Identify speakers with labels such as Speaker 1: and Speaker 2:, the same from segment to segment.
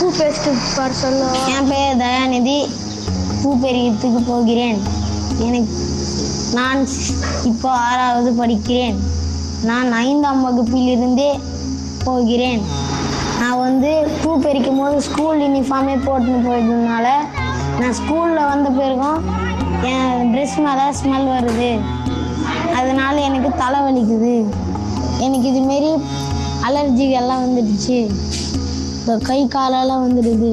Speaker 1: பூ பெஸ்ட் பார் சொல்லும்.
Speaker 2: என் பேர் தயாநிதி. பூ பெருகிறதுக்கு போகிறேன். நான் இப்போ 6வது படிக்கிறேன். நான் 5ஆம் வகுப்பிலிருந்தே போகிறேன். நான் பூ பறிக்கும் போது ஸ்கூல் யூனிஃபார்மே போட்டுன்னு போயிட்டதுனால நான் ஸ்கூலில் வந்த பிறகும் என் ட்ரெஸ் மேலே ஸ்மெல் வருது. அதனால எனக்கு தலை வலிக்குது. எனக்கு இதுமாரி அலர்ஜி எல்லாம் வந்துடுச்சு. இந்த கை காலெல்லாம் வந்துடுது.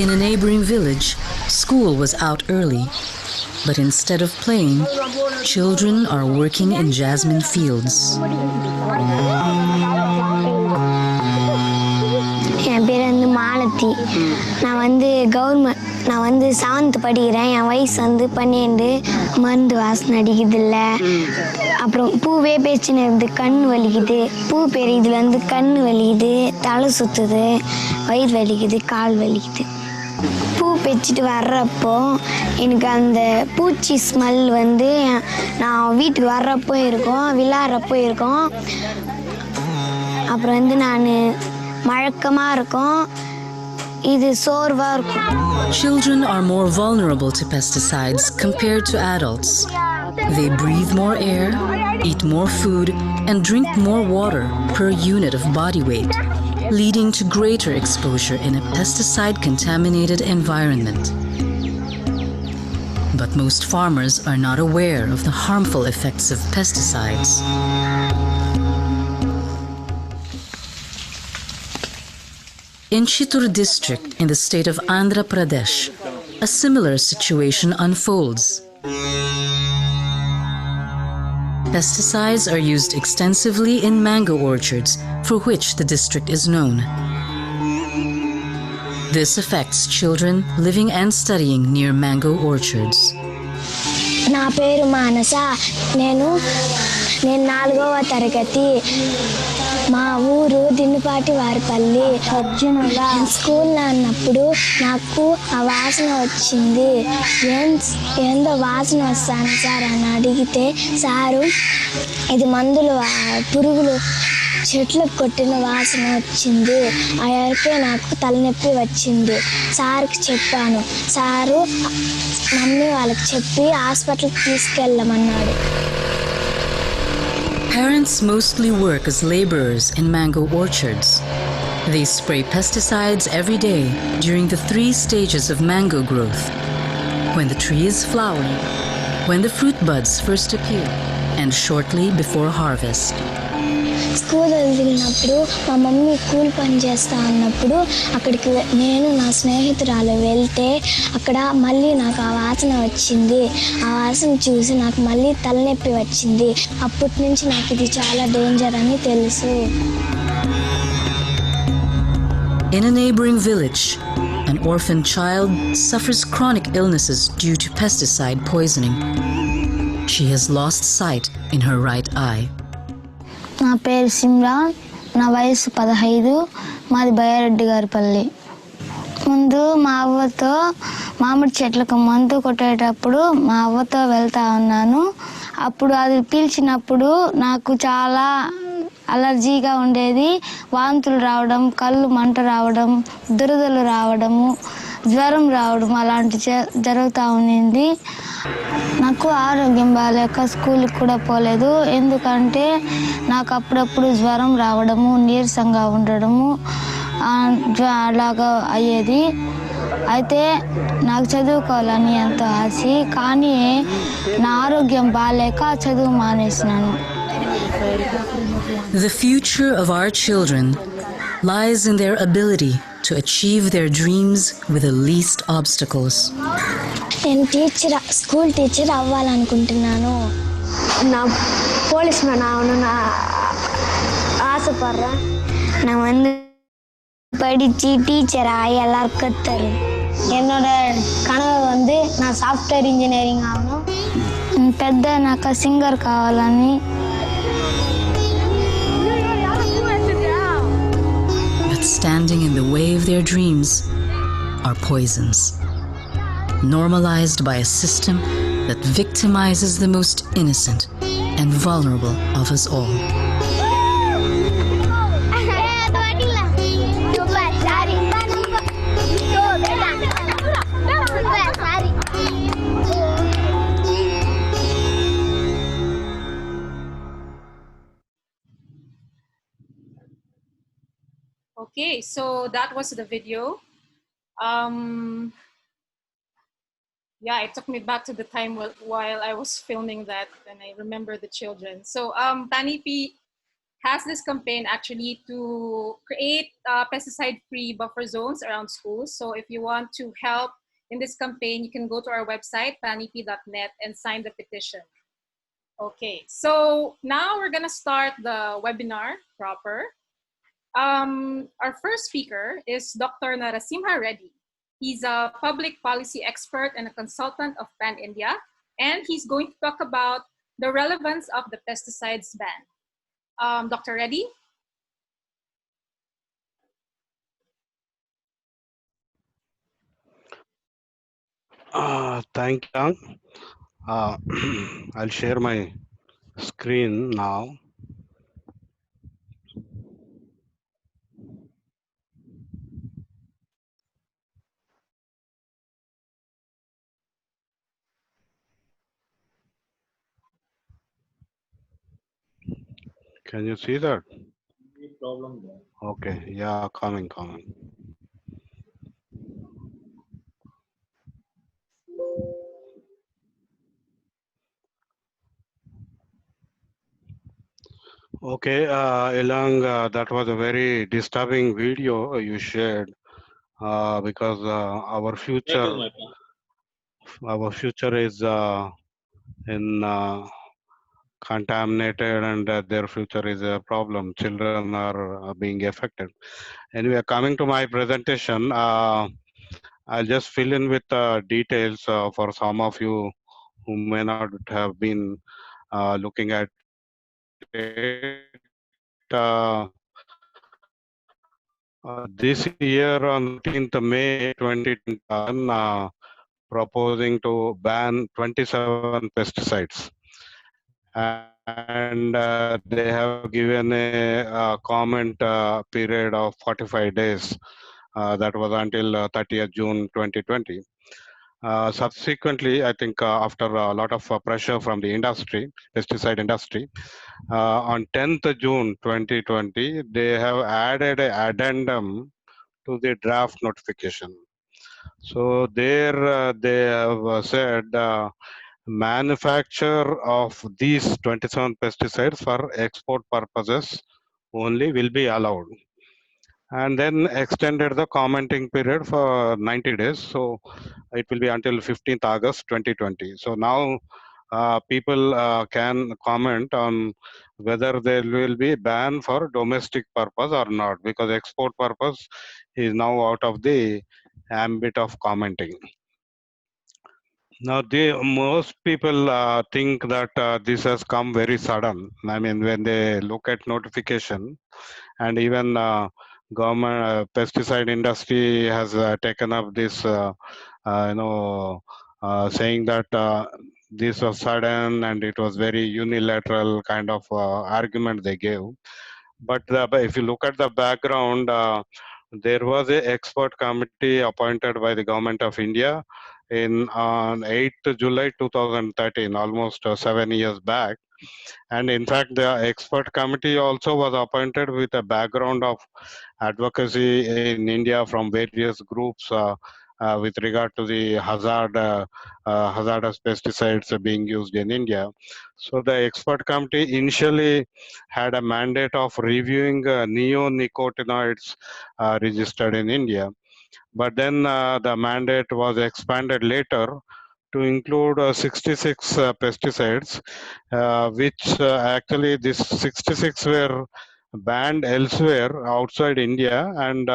Speaker 3: In a neighboring village, school was out early, but instead of playing, children are working in jasmine fields.
Speaker 1: என் பேர் மாலதி. நான் நான் 7th படிக்கிறேன். என் வயசு 12. மருந்து வாசனை அடிக்குதில்ல. அப்புறம் பூவே பேச்சுன்னு இருந்து கண் வலிக்குது. பூ பெரியதுல கண் வலிக்குது, தலை சுற்றுது, வயிறு வலிக்குது, கால் வலிக்குது. பூ பெச்சிட்டு வர்றப்போ எனக்கு அந்த பூச்சி ஸ்மெல் நான் வீட்டுக்கு வர்றப்போ இருக்கும், விளையாடுறப்போ இருக்கும். அப்புறம் நான் மழக்கமாக இருக்கும். இது சோர்வாக இருக்கும்.
Speaker 3: Children are more vulnerable to pesticides compared to adults. They breathe more air, eat more food, and drink more water per unit of body weight, leading to greater exposure in a pesticide-contaminated environment. But most farmers are not aware of the harmful effects of pesticides. In Chittoor district in the state of Andhra Pradesh, a similar situation unfolds. Pesticides are used extensively in mango orchards, for which the district is known. This affects children living and studying near mango orchards.
Speaker 1: నా పేరు మానస. నేను 4వ తరగతి. మా ఊరు దిన్నుపాటి వారిపల్లి. స్కూల్లో ఉన్నప్పుడు నాకు ఆ వాసన వచ్చింది. ఏందో వాసన వస్తాను సార్ అని అడిగితే సారు ఇది మందులు పురుగులు చెట్లకు కొట్టిన వాసన వచ్చింది. ఆ ఎరకే నాకు తలనొప్పి వచ్చింది. సార్కి చెప్పాను. సారు మమ్మీ వాళ్ళకి చెప్పి హాస్పిటల్కి తీసుకెళ్ళమన్నాడు.
Speaker 3: Parents mostly work as laborers in mango orchards. They spray pesticides every day during the 3 stages of mango growth: when the tree is flowering, when the fruit buds first appear, and shortly before harvest.
Speaker 1: School వదిలినప్పుడు మా mummy కూలి పని చేస్తా అన్నప్పుడు అక్కడికి నేను నా స్నేహితురాలు వెళ్తే అక్కడ మళ్ళీ నాకు ఆ వాసన వచ్చింది. ఆ వాసన చూసి నాకు మళ్ళీ తలనొప్పి వచ్చింది. అప్పటి నుంచి నాకు ఇది చాలా డేంజర్ అని తెలుసు.
Speaker 3: In a neighboring village, an orphan child suffers chronic illnesses due to pesticide poisoning. She has lost sight in her right eye.
Speaker 2: నా పేరు సిమ్రాన్. నా వయసు 15. మాది బయ్యారెడ్డి గారిపల్లి. ముందు మా అవ్వతో మామిడి చెట్లకు మందు కొట్టేటప్పుడు మా అవ్వతో వెళ్తా ఉన్నాను. అప్పుడు అది పీల్చినప్పుడు నాకు చాలా అలర్జీగా ఉండేది. వాంతులు రావడం, కళ్ళు మంట రావడం, దురదలు రావడము, జ్వరం రావడం అలాంటి జరుగుతూ ఉండింది. నాకు ఆరోగ్యం బాగాలేక స్కూల్కి కూడా పోలేదు. ఎందుకంటే నాకు అప్పుడప్పుడు జ్వరం రావడము, నీరసంగా ఉండడము అలాగా అయ్యేది. అయితే నాకు చదువుకోవాలని ఎంతో ఆశ. కానీ నా ఆరోగ్యం బాగాలేక చదువు మానేసినాను.
Speaker 3: The future of our children lies in their ability to achieve their dreams with the least obstacles.
Speaker 1: నేను స్కూల్ టీచర్ అవ్వాలనుకుంటున్నాను. నా போலீஸ் மேன் ஆகணும்னு ஆசைப்படுறேன். நான் படித்து டீச்சர் ஆகி எல்லாரும் கற்றுறேன். என்னோட கனவு நான் சாஃப்ட்வேர் இன்ஜினியரிங் ஆகணும்.
Speaker 2: పెద్దనాక సింగర్ కావాలని.
Speaker 3: But standing in the way of their dreams are poisons. normalized by a system that victimizes the most innocent and vulnerable of us all.
Speaker 4: Okay, so that was the video. Yeah, it took me back to the time while I was filming that, and I remember the children. So Tanipi has this campaign actually to create pesticide-free buffer zones around schools. So if you want to help in this campaign, you can go to our website, tanipi.net, and sign the petition. Okay, so now we're gonna start the webinar proper. Our first speaker is Dr. Narasimha Reddy. He's a public policy expert and a consultant of PAN India, and he's going to talk about the relevance of the pesticides ban. Dr. Reddy?
Speaker 5: Thank you. I'll share my screen now. Can you see that? Okay, yeah, coming. Okay, Ilang, that was a very disturbing video you shared because our future is in contaminated and their future is a problem. Children are being affected. Anyway, coming to my presentation, I'll just fill in with details for some of you who may not have been looking at it. This year on 13th May 2021, proposing to ban 27 pesticides. And they have given a comment period of 45 days. That was until 30th June 2020. Subsequently, I think after a lot of pressure from the industry, pesticide industry, on 10th June 2020, they have added an addendum to the draft notification. So there they have said manufacture of these 27 pesticides for export purposes only will be allowed, and then extended the commenting period for 90 days. So it will be until 15th August 2020. So now people can comment on whether there will be ban for domestic purpose or not, because export purpose is now out of the ambit of commenting. Now, most people think that this has come very sudden. I mean, when they look at notification, and even government pesticide industry has taken up this, saying that this was sudden and it was very unilateral kind of argument they gave. But if you look at the background, there was an expert committee appointed by the government of India on 8th July 2013, almost 7 years back. And in fact, the expert committee also was appointed with a background of advocacy in India from various groups with regard to the hazardous pesticides being used in India. So the expert committee initially had a mandate of reviewing neonicotinoids registered in India. But then the mandate was expanded later to include 66 pesticides, which actually these 66 were banned elsewhere outside India, and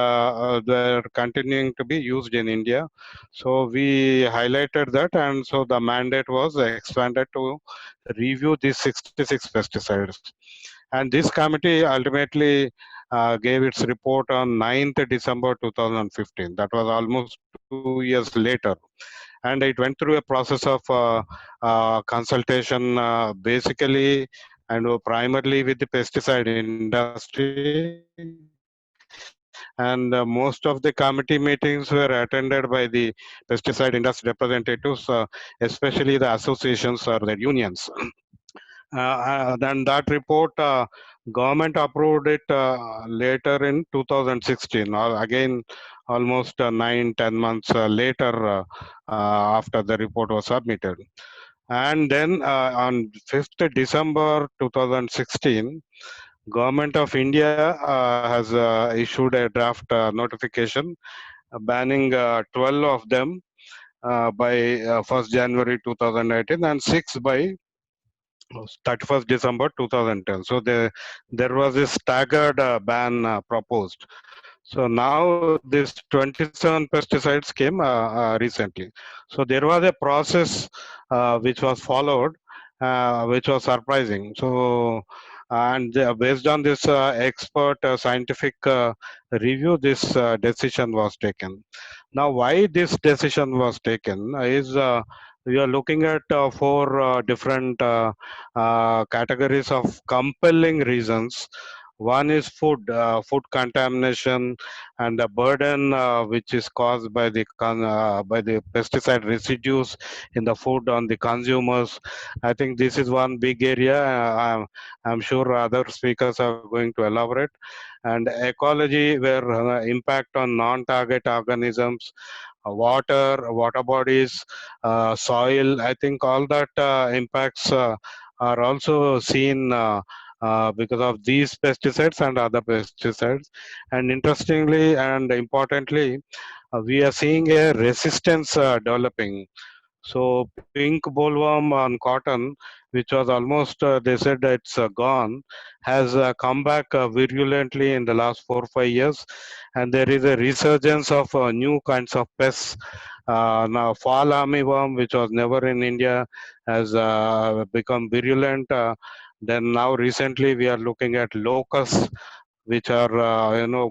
Speaker 5: they're continuing to be used in India. So we highlighted that, and so the mandate was expanded to review these 66 pesticides. And this committee ultimately gave its report on 9th December 2015. That was almost 2 years later. and it went through a process of consultation, basically and primarily with the pesticide industry. And most of the committee meetings were attended by the pesticide industry representatives, especially the associations or the unions. Then that report, government approved it later in 2016, or again almost 9-10 months later, after the report was submitted. And then on 5th December 2016, Government of India has issued a draft notification banning 12 of them by 1st January 2018 and 6 by 31st December 2010. So there was a staggered ban proposed. So now this 27 pesticides came recently. So there was a process which was followed, which was surprising. So and based on this expert scientific review, this decision was taken. Now, why this decision was taken is we are looking at four different categories of compelling reasons. One is food contamination and the burden which is caused by the pesticide residues in the food on the consumers. I think this is one big area. I'm sure other speakers are going to elaborate. And ecology, where impact on non-target organisms, water bodies, soil. I think all that impacts are also seen because of these pesticides and other pesticides. And interestingly and importantly, we are seeing a resistance developing. So pink bollworm on cotton, which was almost, they said it's gone, has come back virulently in the last 4 or 5 years. And there is a resurgence of new kinds of pests. Now, fall armyworm, which was never in India, has become virulent. Then now recently we are looking at locusts, which are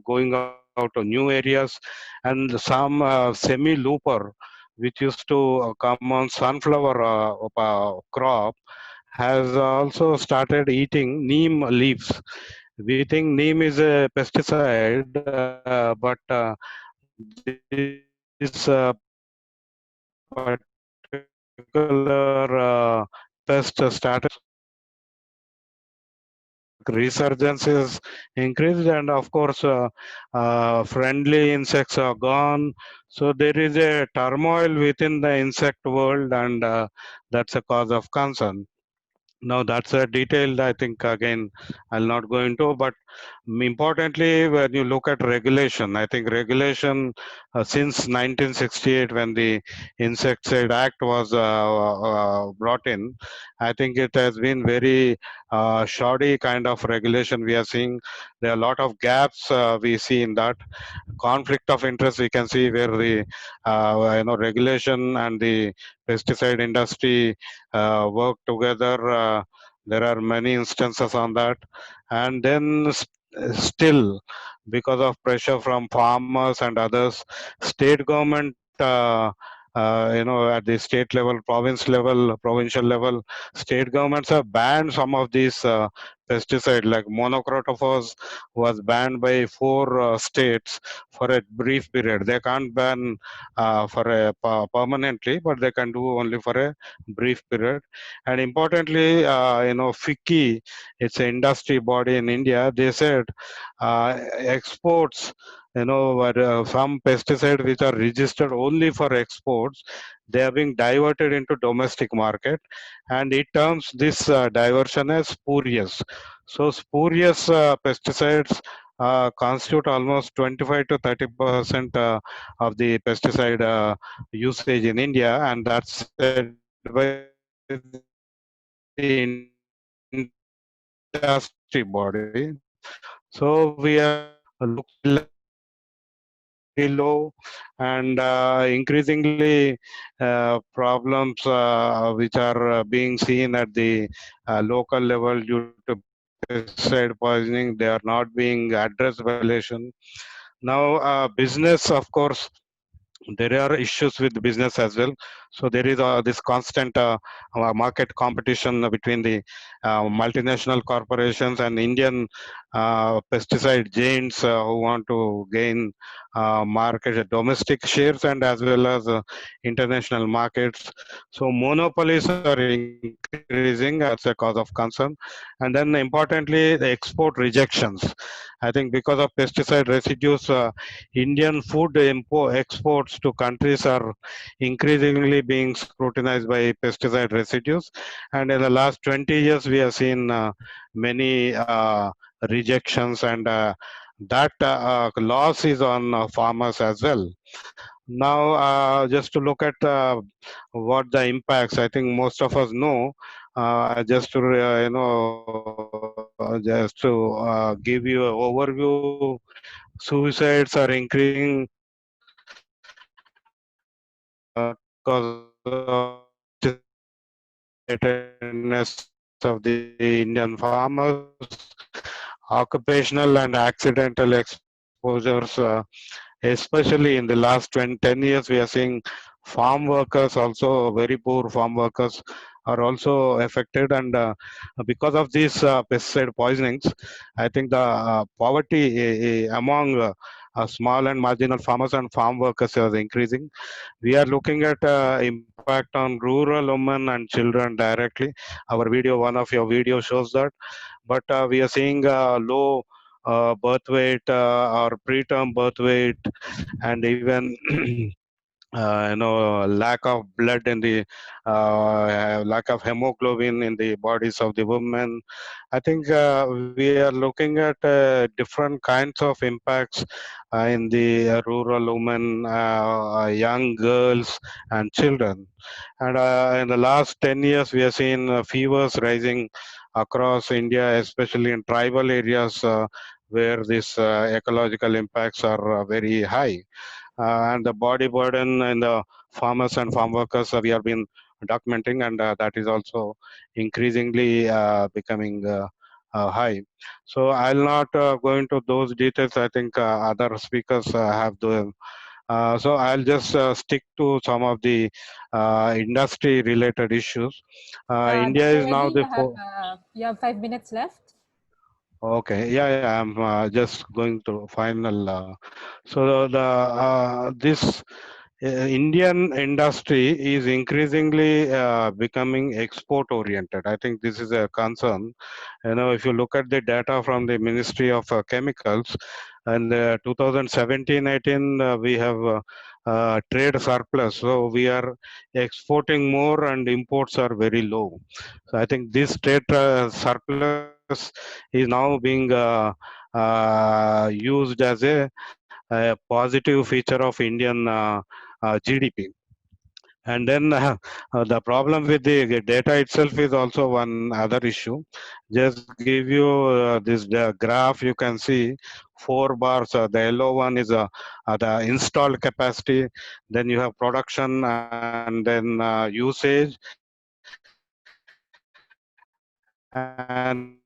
Speaker 5: going out to new areas, and some semi-looper which used to come on sunflower crop has also started eating neem leaves. We think neem is a pesticide, but this particular pest started resurgence is increased, and of course friendly insects are gone. So there is a turmoil within the insect world, and that's a cause of concern. Now that's a detailed, I think, again, I'll not go into, but importantly, when you look at regulation, I think regulation since 1968, when the Insecticide Act was brought in, I think it has been very shoddy kind of regulation we are seeing. There are a lot of gaps we see in that. Conflict of interest we can see, where the regulation and the pesticide industry work together. There are many instances on that. And then still, because of pressure from farmers and others, state government at the state level, provincial level, state governments have banned some of these pesticides, like monocrotophos was banned by 4 states for a brief period. They can't ban for a permanently, but they can do only for a brief period. And importantly, FICCI, it's an industry body in India, they said exports, some pesticides which are registered only for exports, they are being diverted into domestic market, and it terms this diversion as spurious. So spurious pesticides constitute almost 25 to 30% of the pesticide usage in India, and that's said by the industry body. So we are looking very low, and increasingly problems which are being seen at the local level due to pesticide poisoning, they are not being addressed by regulation. Now business, of course, there are issues with business as well. So there is this constant market competition between the multinational corporations and Indian pesticide giants who want to gain market domestic shares and as well as international markets. So monopolies are increasing. That's a cause of concern. And then importantly, the export rejections. I think because of pesticide residues, Indian food exports to countries are increasingly being scrutinized by pesticide residues. And in the last 20 years, we have seen many rejections, and that loss is on farmers as well. Now, just to look at what the impacts, I think most of us know. Just to just to give you an overview, suicides are increasing because of relatedness of the Indian farmers, occupational and accidental exposures. Especially in the last 10 years, we are seeing farm workers, also very poor farm workers, are also affected. And because of these pesticide poisonings, I think the poverty among small and marginal farmers and farm workers is increasing. We are looking at impact on rural women and children directly. Our video, one of your video shows that. But we are seeing low birth weight or preterm birth weight, and even lack of blood in the lack of hemoglobin in the bodies of the women. I think we are looking at different kinds of impacts in the rural women, young girls and children. And in the last 10 years, we have seen fevers rising across India, especially in tribal areas where these ecological impacts are very high. And the body burden in the farmers and farm workers we have been documenting, and that is also increasingly becoming high. So I'll not go into those details. I think other speakers have the so I'll just stick to some of the industry related issues. India
Speaker 4: Dr.
Speaker 5: is now
Speaker 4: Reddy,
Speaker 5: the
Speaker 4: you have 5 minutes left.
Speaker 5: Okay, yeah, I'm just going to final. So the this Indian industry is increasingly becoming export oriented. I think this is a concern. If you look at the data from the Ministry of Chemicals, and 2017-18, we have trade surplus. So we are exporting more, and imports are very low. So I think this trade surplus is now being used as a positive feature of Indian GDP. And then the problem with the data itself is also one other issue. Just give you this graph, you can see 4 bars. The yellow one is the installed capacity. Then you have production, and then usage, and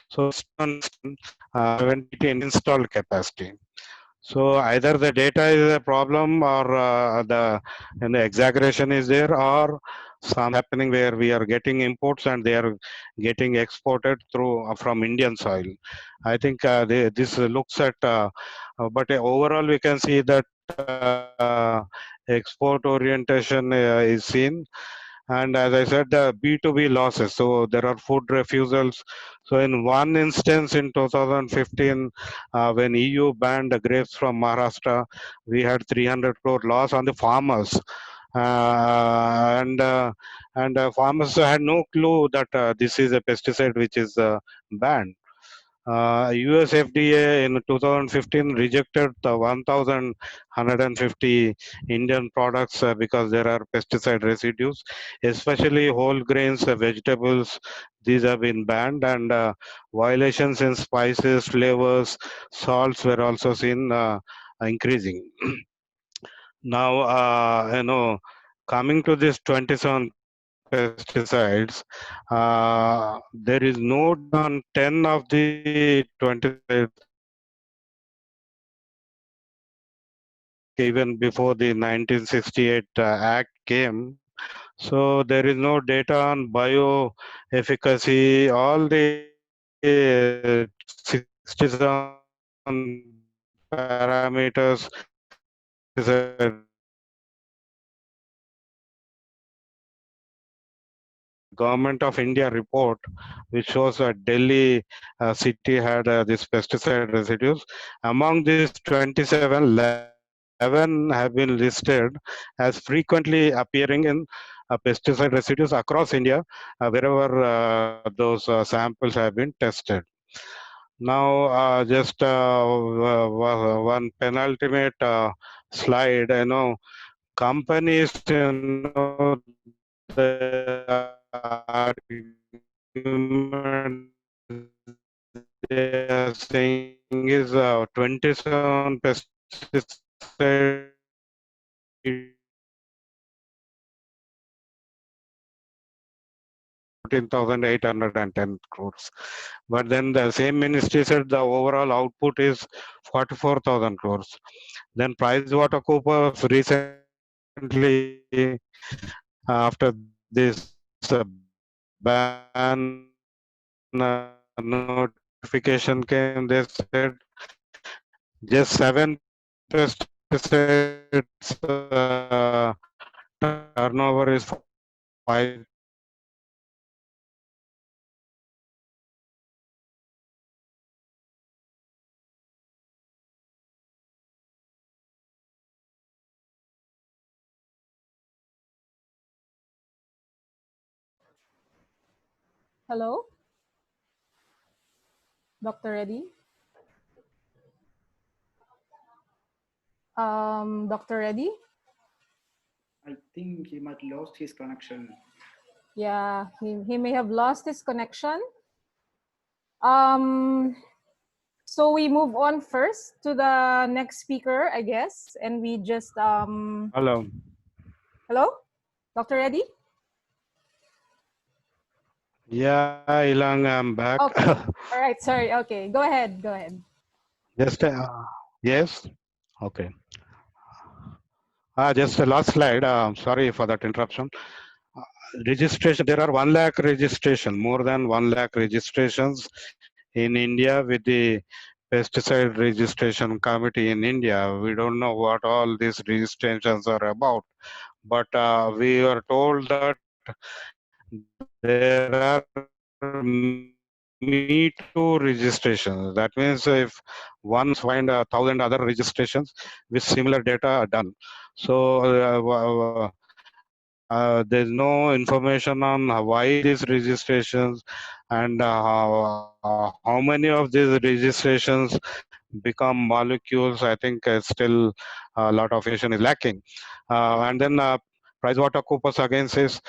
Speaker 5: so installed capacity. So either the data is a problem, or the exaggeration is there, or some happening where we are getting imports and they are getting exported through from Indian soil. I think this looks at, but overall we can see that export orientation is seen. And as I said, the B2B losses. So there are food refusals. So in one instance in 2015, when EU banned the grapes from Maharashtra, we had 300 crore loss on the farmers. And farmers had no clue that this is a pesticide which is banned. US FDA in 2015 rejected the 1,150 Indian products because there are pesticide residues, especially whole grains, vegetables. These have been banned, and violations in spices, flavors, salts were also seen increasing. Now, coming to this 27 pesticides, there is no data on 10 of the 27 pesticides even before the 1968 Act came. So there is no data on bioefficacy. All the 67 parameters pesticide Government of India report, which shows that Delhi city had this pesticide residues. Among these 27, 11 have been listed as frequently appearing in pesticide residues across India, wherever those samples have been tested. Now, just one penultimate slide. Companies, the argument they are saying is 27 pesticides $14,810 crores. But then the same ministry said the overall output is 44,000 crores. Then PricewaterhouseCoopers recently, after this ban notification came, they said just 7 pesticides turnover is 5,000
Speaker 4: Hello, Dr. Reddy. Dr. Reddy?
Speaker 6: I think he might lost his connection.
Speaker 4: Yeah, he may have lost his connection. Um, so we move on first to the next speaker, I guess, and we just
Speaker 5: Hello.
Speaker 4: hello, Dr. Reddy.
Speaker 5: Yeah, Ilang, I'm back.
Speaker 4: Okay, all right. Sorry. Okay, go ahead. Go ahead.
Speaker 5: Just yes. Okay. Just the last slide. Sorry for that interruption. Registration. There are 1 lakh registration, more than 1 lakh registrations in India with the pesticide registration committee in India. We don't know what all these registrations are about, but we are told that there are me too registrations. That means if one find 1,000 other registrations with similar data done. So there's no information on why these registrations and how many of these registrations become molecules. I think still a lot of information is lacking. And then PricewaterhouseCoopers again says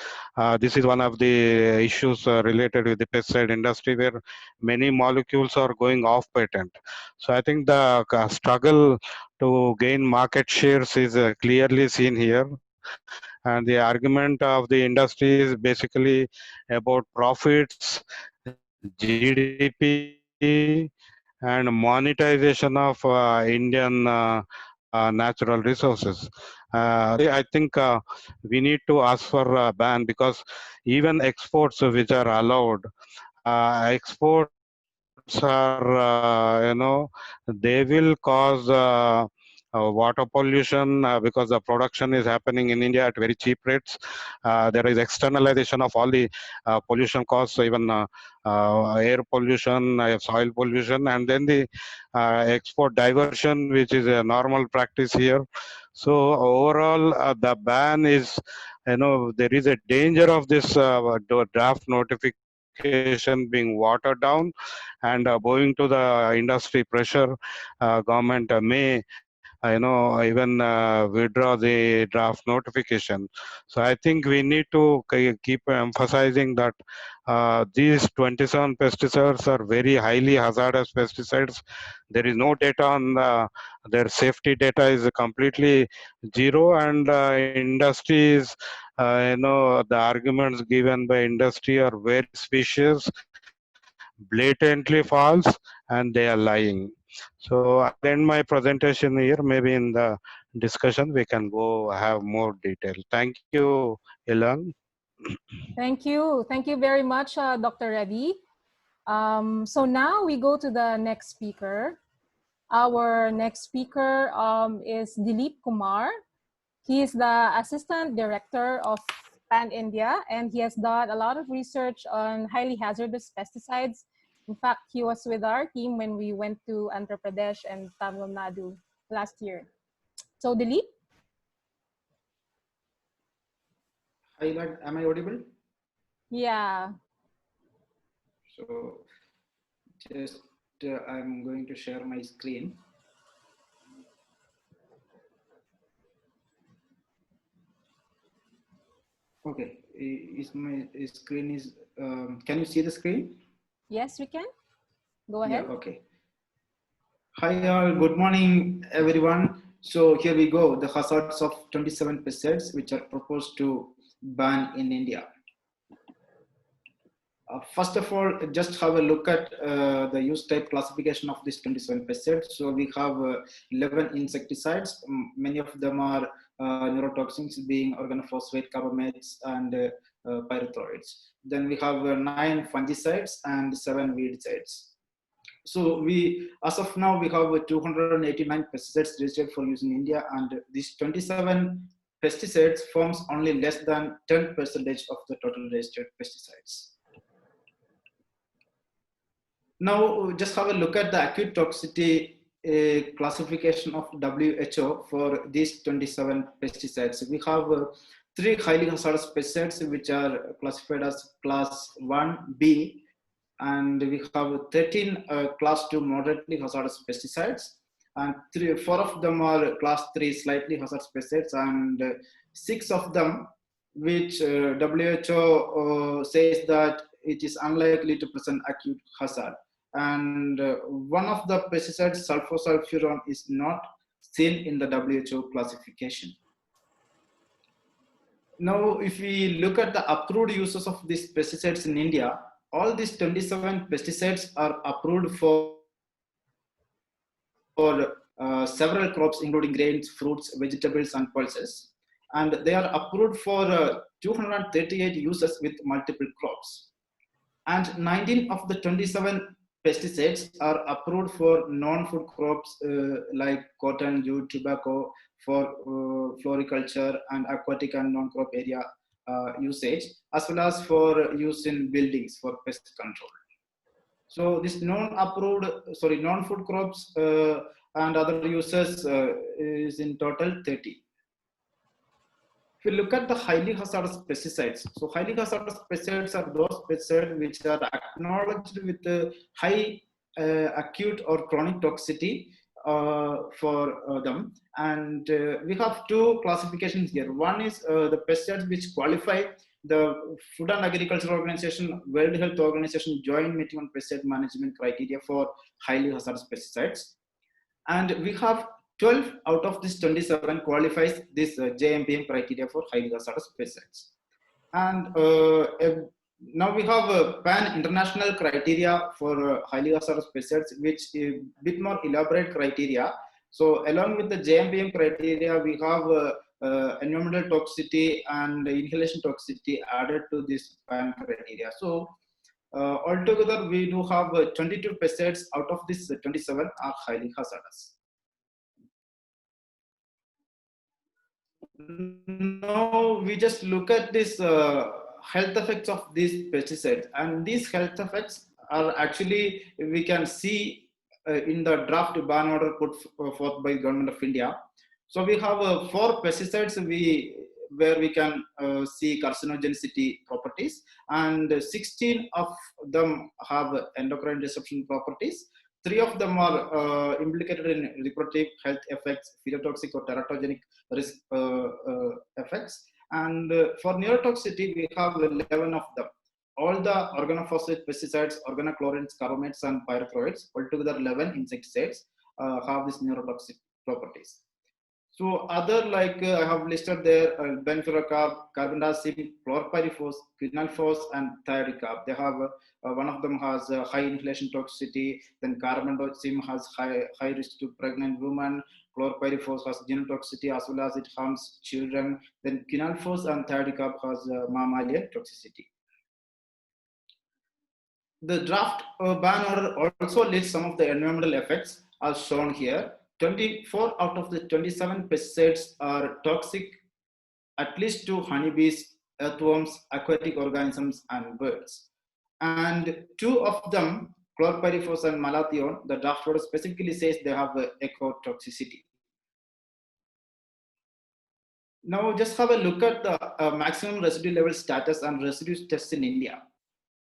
Speaker 5: this is one of the issues related with the pesticide industry where many molecules are going off patent. So I think the struggle to gain market shares is clearly seen here. And the argument of the industry is basically about profits, GDP, and monetization of Indian natural resources. I think we need to ask for a ban because even exports which are allowed, exports are, they will cause water pollution because the production is happening in India at very cheap rates. There is externalization of all the pollution costs, even air pollution, soil pollution, and then the export diversion, which is a normal practice here. So overall, the ban is, there is a danger of this draft notification being watered down, and owing to the industry pressure, government may even withdraw the draft notification. So I think we need to keep emphasizing that these 27 pesticides are very highly hazardous pesticides. There is no data on their safety. Data is completely zero, and industries, the arguments given by industry are very specious, blatantly false, and they are lying. So I'll end my presentation here. Maybe in the discussion, we can go have more detail. Thank you, Ilan.
Speaker 4: Thank you. Thank you very much, Dr. Reddy. So now we go to the next speaker. Our next speaker is Dilip Kumar. He is the Assistant Director of Pan India, and he has done a lot of research on highly hazardous pesticides. In fact, he was with our team when we went to Andhra Pradesh and Tamil Nadu last year. So Dilip?
Speaker 6: Hi, lad. Am I audible?
Speaker 4: Yeah.
Speaker 6: So just I'm going to share my screen. Okay, is my screen is, can you see the screen?
Speaker 4: Yes, we can. Go ahead.
Speaker 6: Yeah, okay. Hi all, good morning everyone. So here we go, the hazards of 27 pesticides which are proposed to ban in India. First of all, just have a look at the use type classification of these 27 pesticides. So we have 11 insecticides. Many of them are neurotoxins, being organophosphate, carbamates, and pyrethroids. Then we have 9 fungicides and 7 weedicides. So we, as of now, we have 289 pesticides registered for use in India, and these 27 pesticides forms only less than 10% of the total registered pesticides. Now, just have a look at the acute toxicity classification of WHO for these 27 pesticides. We have 3 highly hazardous pesticides which are classified as class 1B, and we have 13 class 2 moderately hazardous pesticides, and 4 of them are class 3 slightly hazardous pesticides, and 6 of them which WHO says that it is unlikely to present acute hazard. And one of the pesticides, sulfosulfuron, is not seen in the WHO classification. Now, if we look at the approved uses of these pesticides in India, all these 27 pesticides are approved for several crops, including grains, fruits, vegetables, and pulses. And they are approved for 238 uses with multiple crops. And 19 of the 27 pesticides are approved for non-food crops like cotton, jute, tobacco, for floriculture and aquatic and non-crop area usage, as well as for use in buildings for pest control. So this non-food crops and other uses is in total 30. If you look at the highly hazardous pesticides, so highly hazardous pesticides are those pesticides which are acknowledged with high acute or chronic toxicity for them. And we have 2 classifications here. One is the pesticides which qualify the Food and Agriculture Organization, World Health Organization joint meeting on pesticide management criteria for highly hazardous pesticides. And we have 12 out of this 27 qualifies this JMPM criteria for highly hazardous pesticides. And now we have a pan international criteria for highly hazardous pesticides, which is a bit more elaborate criteria. So along with the JMPM criteria, we have environmental toxicity and inhalation toxicity added to this pan criteria. So altogether, we do have 22 pesticides out of this 27 are highly hazardous. Now we just look at this health effects of these pesticides, and these health effects are actually, we can see in the draft ban order put forth by the Government of India. So we have 4 pesticides where we can see carcinogenicity properties, and 16 of them have endocrine disruption properties. 3 of them are implicated in reproductive health effects, phytotoxic or teratogenic risk effects. And for neurotoxicity, we have 11 of them. All the organophosphate pesticides, organochlorines, carbamates, and pyrethroids, altogether 11 insecticides have these neurotoxic properties. So other, like I have listed there, benflurocarb, carbendazim, chlorpyrifos, quinalfos, and thiarocarb. They have one of them has high inhalation toxicity. Then carbendazim has high risk to pregnant women. chlorpyrifos has genotoxicity as well as it harms children. Then quinalphos and thiodicap has mammalian toxicity. The draft ban order also lists some of the environmental effects as shown here. 24 out of the 27 pesticides are toxic at least to honeybees, earthworms, aquatic organisms, and birds. And 2 of them, chlorpyrifos and malathion, the draft order specifically says they have ecotoxicity. Now just have a look at the maximum residue level status and residue tests in India.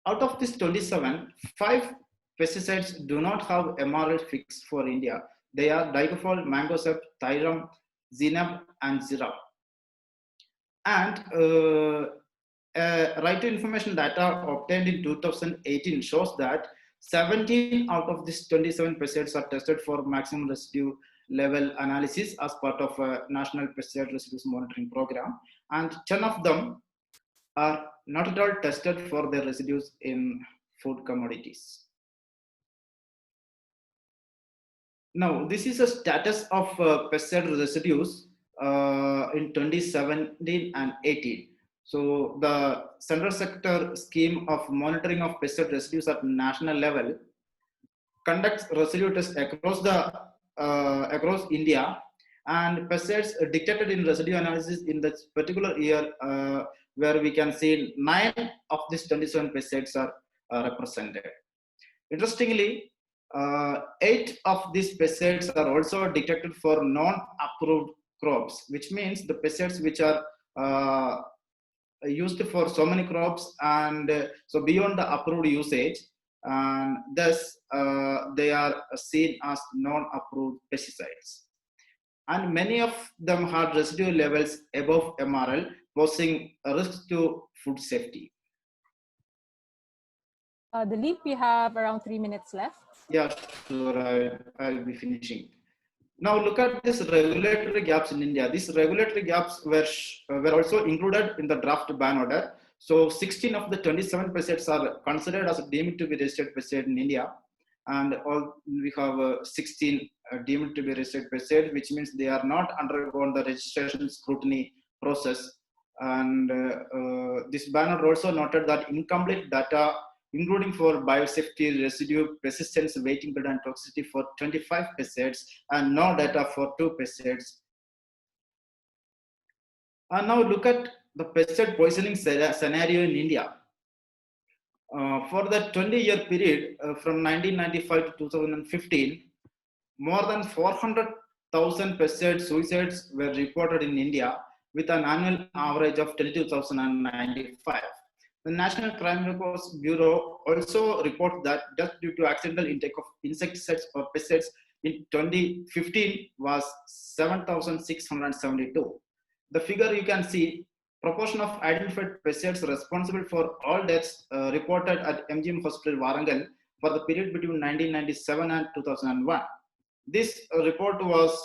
Speaker 6: Out of this 27, 5 pesticides do not have MRL fix for India. They are dicophol, mangosept, thyram, zinab, and zirab. And right to information data obtained in 2018 shows that 17 out of these 27 pesticides are tested for maximum residue level analysis as part of a national pesticide residues monitoring program, and 10 of them are not at all tested for their residues in food commodities. Now, this is a status of pesticide residues in 2017 and 18. So the central sector scheme of monitoring of pesticide residues at national level conducts residue tests across India, and pesticides detected in residue analysis in this particular year, where we can see 9 of these 27 pesticides are represented. Interestingly, 8 of these pesticides are also detected for non-approved crops, which means the pesticides which are used for so many crops and so beyond the approved usage, and thus they are seen as non-approved pesticides. And many of them had residue levels above MRL, posing a risk to food safety.
Speaker 4: Dilip, we have around 3 minutes left.
Speaker 6: Yeah, sure, I'll be finishing. Now look at these regulatory gaps in India. These regulatory gaps were also included in the draft ban order. So 16 of the 27 pesticides are considered as deemed to be registered pesticide in India, and we have 16 deemed to be registered pesticides, which means they are not undergone the registration scrutiny process. And this ban order also noted that incomplete data, including for biosafety, residue, persistence, waiting period, and toxicity for 25 pesticides, and no data for 2 pesticides. And now look at the pesticide poisoning scenario in India. For the 20-year period from 1995 to 2015, more than 400,000 pesticide suicides were reported in India, with an annual average of 22,095. The National Crime Records Bureau also reports that death due to accidental intake of insecticides or pesticides in 2015 was 7,672. The figure you can see, proportion of identified pesticides responsible for all deaths reported at MGM Hospital Warangal for the period between 1997 and 2001. This report was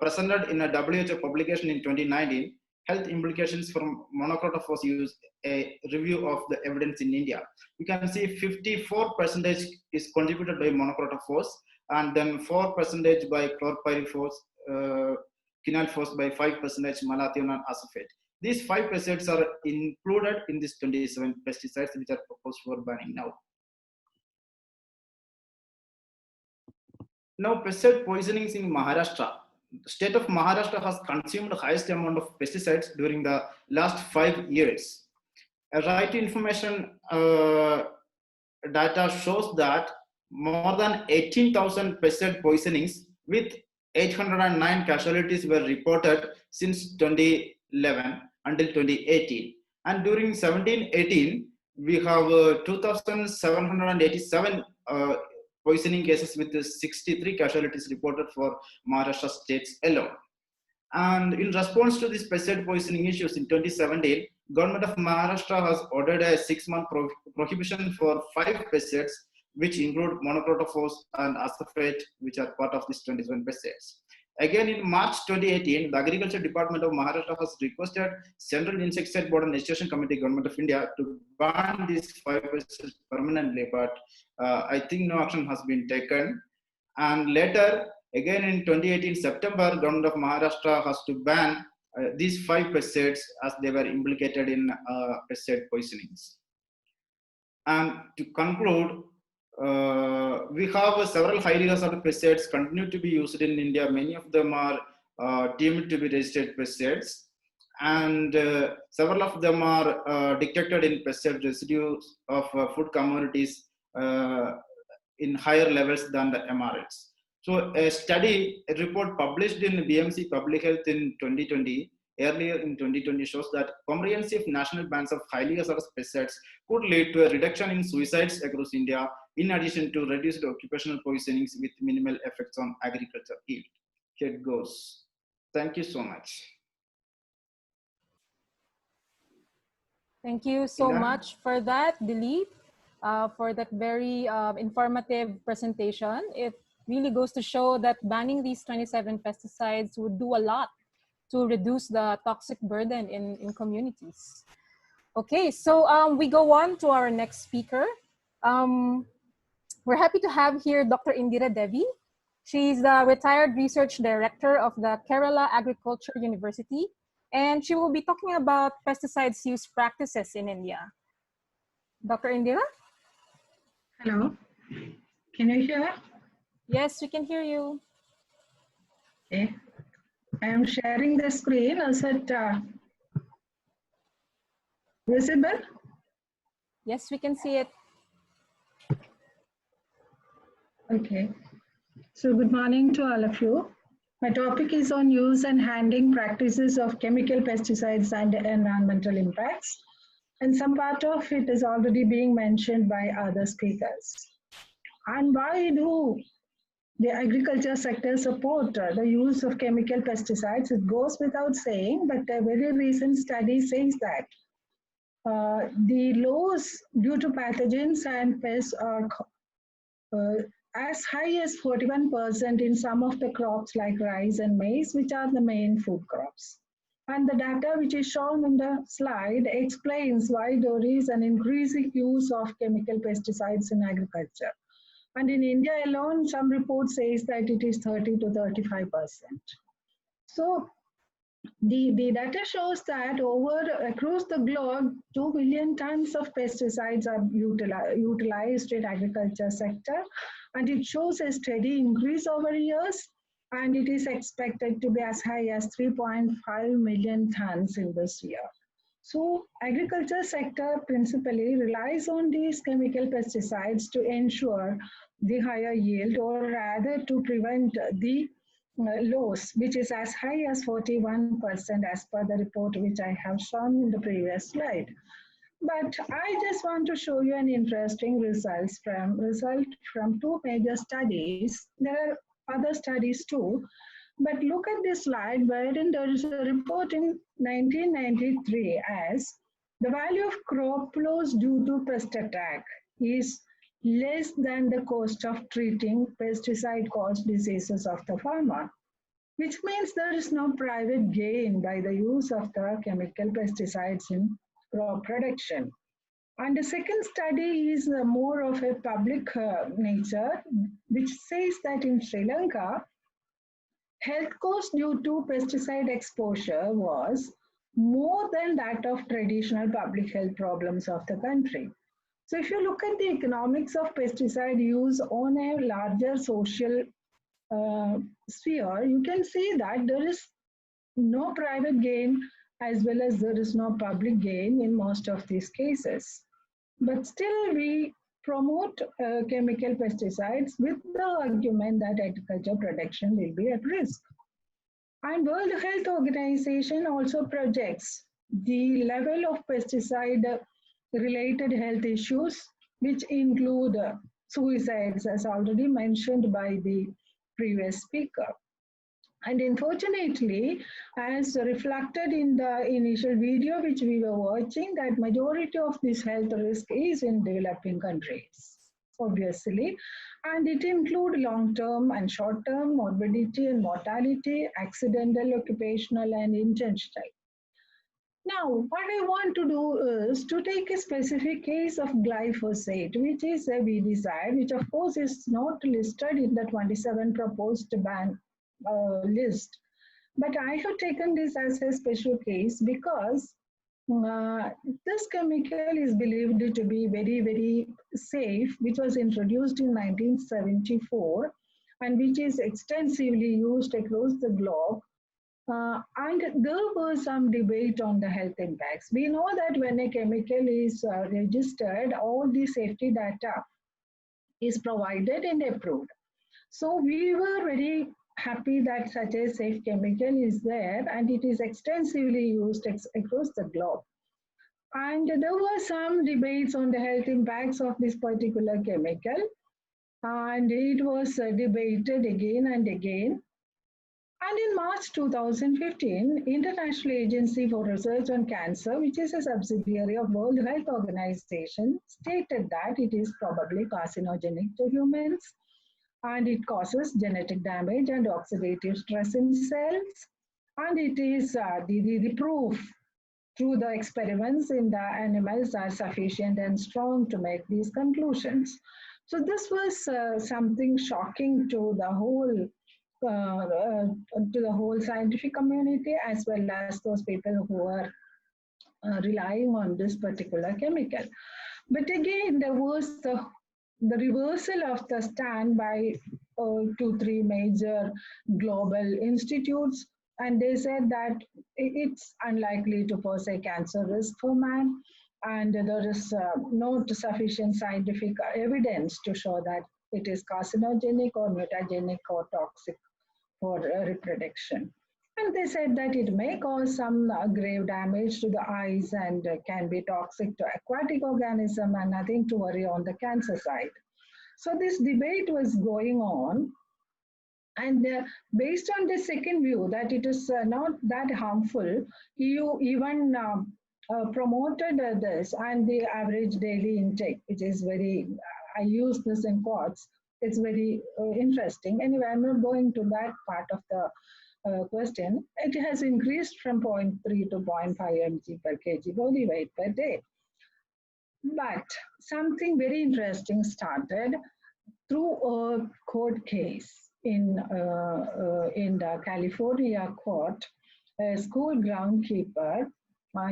Speaker 6: presented in a WHO publication in 2019, Health Implications from Monocrotophos Use, a review of the evidence in India. You can see 54% is contributed by monocrotophos, and then 4% by chlorpyrifos, quinalphos by 5%, malathion and acephate. These 5 pesticides are included in these 27 pesticides which are proposed for banning now. Now, pesticide poisonings in Maharashtra. The state of Maharashtra has consumed the highest amount of pesticides during the last 5 years. A right to information data shows that more than 18,000 pesticide poisonings with 809 casualties were reported since 2011 until 2018. And during 17-18, we have 2,787 poisoning cases with 63 casualties reported for Maharashtra states alone. And in response to these pesticide poisoning issues in 2017, Government of Maharashtra has ordered a 6-month prohibition for 5 pesticides, which include monocrotophos and acephate, which are part of these 27 pesticides. Again, in March 2018, the Agriculture Department of Maharashtra has requested Central Insecticide Board and Legislation Committee, Government of India, to ban these 5 pesticides permanently, but I think no action has been taken. And later, Again, in 2018 September, government of Maharashtra has to ban these 5 pesticides as they were implicated in pesticide poisonings. And to conclude, we have several highly hazardous pesticides continue to be used in India. Many of them are deemed to be registered pesticides, and several of them are detected in pesticide residues of food commodities in higher levels than the MRLs. So a report published in BMC Public Health in 2020, earlier in 2020, shows that comprehensive national bans of highly hazardous pesticides could lead to a reduction in suicides across India, in addition to reduced occupational poisonings with minimal effects on agriculture yield. Here it goes. Thank you so much.
Speaker 4: Thank you so
Speaker 6: Indira?
Speaker 4: much for that, Dilip, for that very informative presentation. It really goes to show that banning these 27 pesticides would do a lot to reduce the toxic burden in communities. Okay, so we go on to our next speaker. We're happy to have here Dr. Indira Devi. She's the retired research director of the Kerala Agriculture University, and she will be talking about pesticides use practices in India. Dr. Indira?
Speaker 7: Hello, can you hear?
Speaker 4: Yes, we can hear you.
Speaker 7: Okay, I am sharing the screen. Is it visible?
Speaker 4: Yes, we can see it.
Speaker 7: Okay, so good morning to all of you. My topic is on use and handling practices of chemical pesticides and environmental impacts. And some part of it is already being mentioned by other speakers. And why do the agriculture sector support the use of chemical pesticides? It goes without saying, but a very recent study says that the loss due to pathogens and pests are as high as 41% in some of the crops like rice and maize, which are the main food crops. And the data which is shown in the slide explains why there is an increasing use of chemical pesticides in agriculture. And in India alone, some reports says that it is 30 to 35%. So the data shows that across the globe, 2 billion tons of pesticides are utilized in agriculture sector, and it shows a steady increase over years, and it is expected to be as high as 3.5 million tons in this year. So agriculture sector principally relies on these chemical pesticides to ensure the higher yield, or rather to prevent the loss, which is as high as 41% as per the report which I have shown in the previous slide. But I just want to show you an interesting result from 2 major studies. There are other studies too, but look at this slide wherein there is a report in 1993 as the value of crop loss due to pest attack is less than the cost of treating pesticide-caused diseases of the farmer, which means there is no private gain by the use of the chemical pesticides in crop production. And the second study is more of a public nature, which says that in Sri Lanka, health cost due to pesticide exposure was more than that of traditional public health problems of the country. So if you look at the economics of pesticide use on a larger social sphere, you can see that there is no private gain as well as there is no public gain in most of these cases. But still we promote chemical pesticides with the argument that agriculture production will be at risk. And World Health Organization also projects the level of pesticide related health issues, which include suicides, as already mentioned by the previous speaker. And unfortunately, as reflected in the initial video which we were watching, that majority of this health risk is in developing countries, obviously, and it includes long-term and short-term morbidity and mortality, accidental, occupational, and intentional. Now, what I want to do is to take a specific case of glyphosate, which is a weedicide, which of course is not listed in the 27 proposed ban list. But I have taken this as a special case because this chemical is believed to be very, very safe, which was introduced in 1974 and which is extensively used across the globe. And there was some debate on the health impacts. We know that when a chemical is registered, all the safety data is provided and approved. So we were very happy that such a safe chemical is there and it is extensively used across the globe. And there were some debates on the health impacts of this particular chemical, and it was debated again and again. And in March 2015, International Agency for Research on Cancer, which is a subsidiary of World Health Organization, stated that it is probably carcinogenic to humans and it causes genetic damage and oxidative stress in cells. And it is the proof through the experiments in the animals are sufficient and strong to make these conclusions. So this was something shocking to the whole scientific community as well as those people who are relying on this particular chemical. But again, there was the reversal of the stand by 2-3 major global institutes, and they said that it's unlikely to pose a cancer risk for man, and there is not sufficient scientific evidence to show that it is carcinogenic or mutagenic or toxic for reproduction. And they said that it may cause some grave damage to the eyes and can be toxic to aquatic organisms and nothing to worry on the cancer side. So this debate was going on, and based on the second view that it is not that harmful, EU even promoted this and the average daily intake, which is very, I use this in quotes, it's very interesting. Anyway, I'm not going to that part of the question. It has increased from 0.3 to 0.5 mg per kg body weight per day. But something very interesting started through a court case in the California court. A school groundkeeper,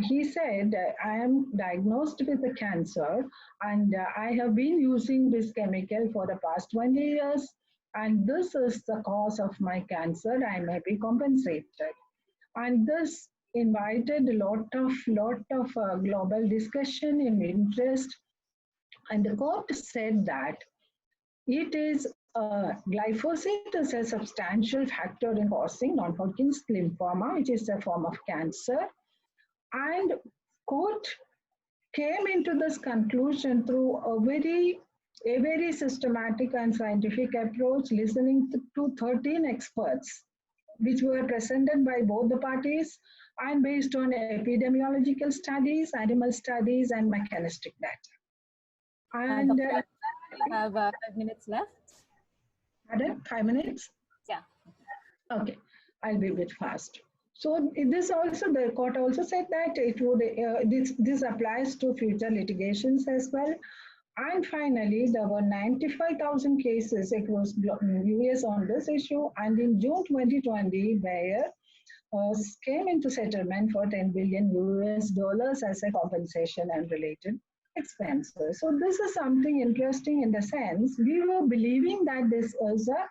Speaker 7: he said, I am diagnosed with a cancer and I have been using this chemical for the past 20 years and this is the cause of my cancer. I may be compensated. And this invited a lot of global discussion and interest. And the court said that it is glyphosate is a substantial factor in causing non-Hodgkin's lymphoma, which is a form of cancer. And court came into this conclusion through a very systematic and scientific approach, listening to 13 experts, which were presented by both the parties and based on epidemiological studies, animal studies, and mechanistic data. And
Speaker 4: we have 5 minutes left.
Speaker 7: Pardon? 5 minutes?
Speaker 4: Yeah.
Speaker 7: Okay, I'll be a bit fast. So this also, the court also said that it would this applies to future litigations as well. And finally, there were 95,000 cases across US on this issue. And in June 2020, Bayer came into settlement for $10 billion US as a compensation and related expenses. So this is something interesting in the sense we were believing that this was a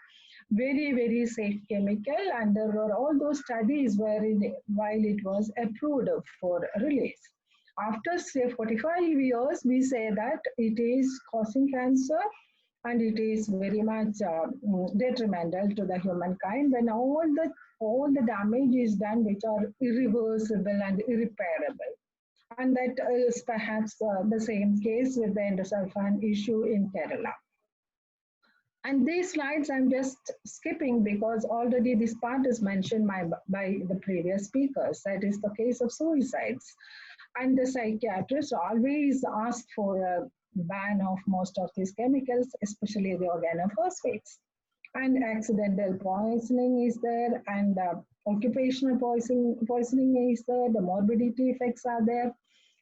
Speaker 7: very safe chemical, and there were all those studies while it was approved for release. After say 45 years, we say that it is causing cancer and it is very much detrimental to the humankind when all the damage is done which are irreversible and irreparable. And that is perhaps the same case with the endosulfan issue in Kerala. And these slides I'm just skipping because already this part is mentioned by the previous speakers. That is the case of suicides. And the psychiatrists always ask for a ban of most of these chemicals, especially the organophosphates. And accidental poisoning is there, and occupational poisoning is there, the morbidity effects are there.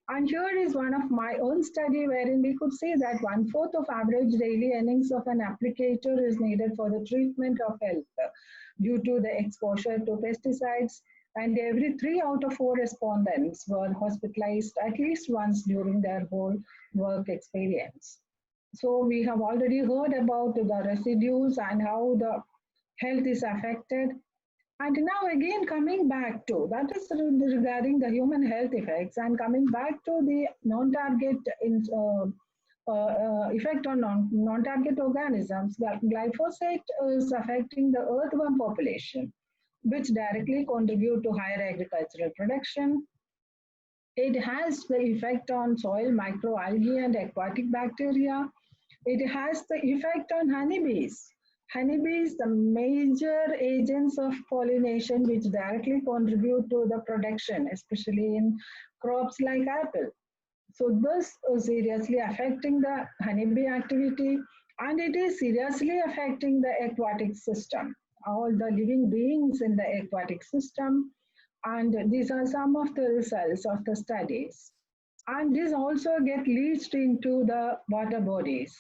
Speaker 7: And here is one of my own study wherein we could see that 1/4 of average daily earnings of an applicator is needed for the treatment of health due to the exposure to pesticides. And every 3 out of 4 respondents were hospitalized at least once during their whole work experience. So we have already heard about the residues and how the health is affected. And now again coming back to, that is regarding the human health effects, and coming back to the non-target effect on non-target organisms, glyphosate is affecting the earthworm population, which directly contribute to higher agricultural production. It has the effect on soil microalgae and aquatic bacteria. It has the effect on honeybees. Honeybees, the major agents of pollination, which directly contribute to the production, especially in crops like apple. So this is seriously affecting the honeybee activity, and it is seriously affecting the aquatic system, all the living beings in the aquatic system. And these are some of the results of the studies. And this also gets leached into the water bodies.